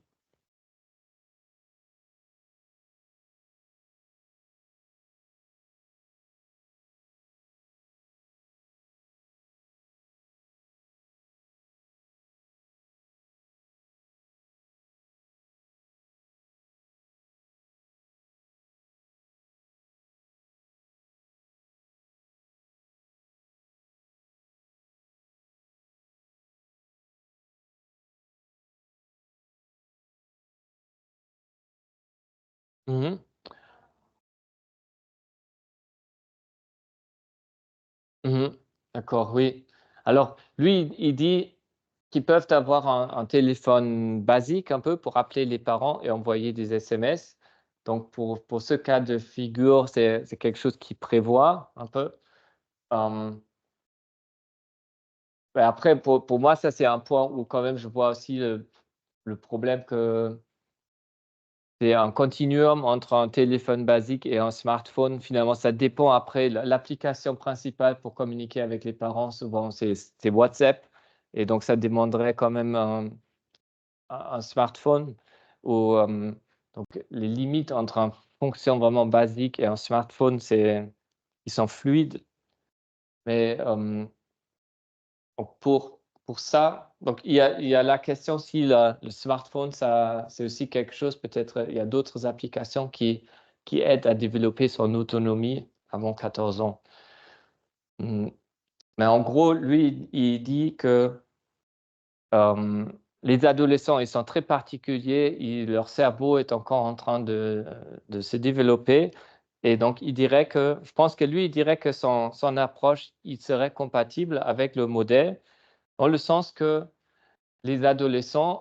Mhm. Mhm. D'accord, oui. Alors, lui, il dit qu'ils peuvent avoir un téléphone basique un peu pour appeler les parents et envoyer des SMS. Donc, pour ce cas de figure, c'est quelque chose qu'il prévoit un peu. Euh, mais après, pour moi, ça, c'est un point où quand même je vois aussi le problème que c'est un continuum entre un téléphone basique et un smartphone. Finalement, ça dépend après. L'application principale pour communiquer avec les parents, souvent, c'est WhatsApp. Et donc, ça demanderait quand même un smartphone. Ou, donc, les limites entre une fonction vraiment basique et un smartphone, ils sont fluides. Mais donc pour ça, donc il y a la question si le smartphone, c'est aussi quelque chose, peut-être il y a d'autres applications qui aident à développer son autonomie avant 14 ans. Mmh, mais en gros, lui, il dit que, les adolescents, ils sont très particuliers, leur cerveau est encore en train de se développer et donc il dirait que je pense que lui, il dirait que son approche, il serait compatible avec le modèle, dans le sens que les adolescents,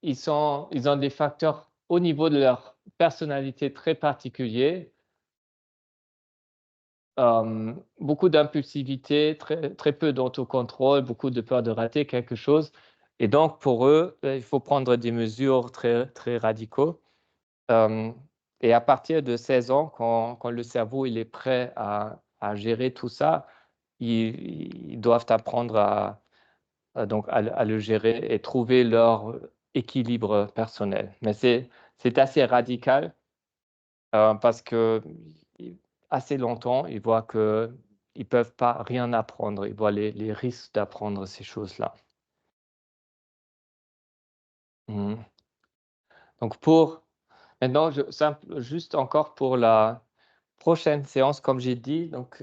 ils ont des facteurs au niveau de leur personnalité très particuliers, beaucoup d'impulsivité, très peu d'autocontrôle, beaucoup de peur de rater quelque chose et donc pour eux, il faut prendre des mesures très, très radicaux, hem et à partir de 16 ans, quand le cerveau, il est prêt à gérer tout ça, ils doivent apprendre donc à le gérer et trouver leur équilibre personnel. Mais c'est assez radical, parce que assez longtemps, ils voient qu'ils ne peuvent pas rien apprendre. Ils voient les risques d'apprendre ces choses-là. Mmh. Donc maintenant, juste encore pour la prochaine séance, comme j'ai dit, donc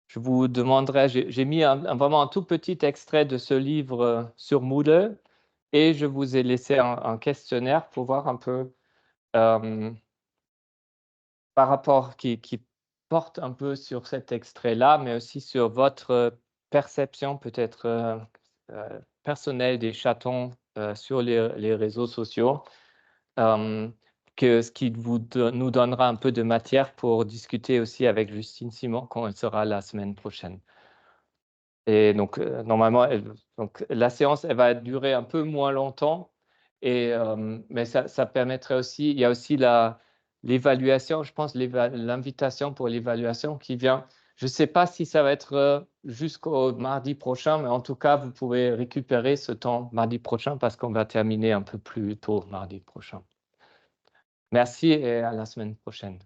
je vous demanderai j'ai mis vraiment un tout petit extrait de ce livre, sur Moodle et je vous ai laissé un questionnaire pour voir un peu, hem, par rapport qui porte un peu sur cet extrait-là, mais aussi sur votre perception peut-être, personnelle des chatons, sur les réseaux sociaux, hem, que ce qui nous donnera un peu de matière pour discuter aussi avec Justine Simon quand elle sera la semaine prochaine. Et donc, normalement, donc la séance, elle va durer un peu moins longtemps et mais ça permettrait aussi il y a aussi l'évaluation, je pense l'invitation pour l'évaluation qui vient. Je ne sais pas si ça va être, jusqu'au mardi prochain, mais en tout cas, vous pouvez récupérer ce temps mardi prochain parce qu'on va terminer un peu plus tôt mardi prochain. Merci et à la semaine prochaine.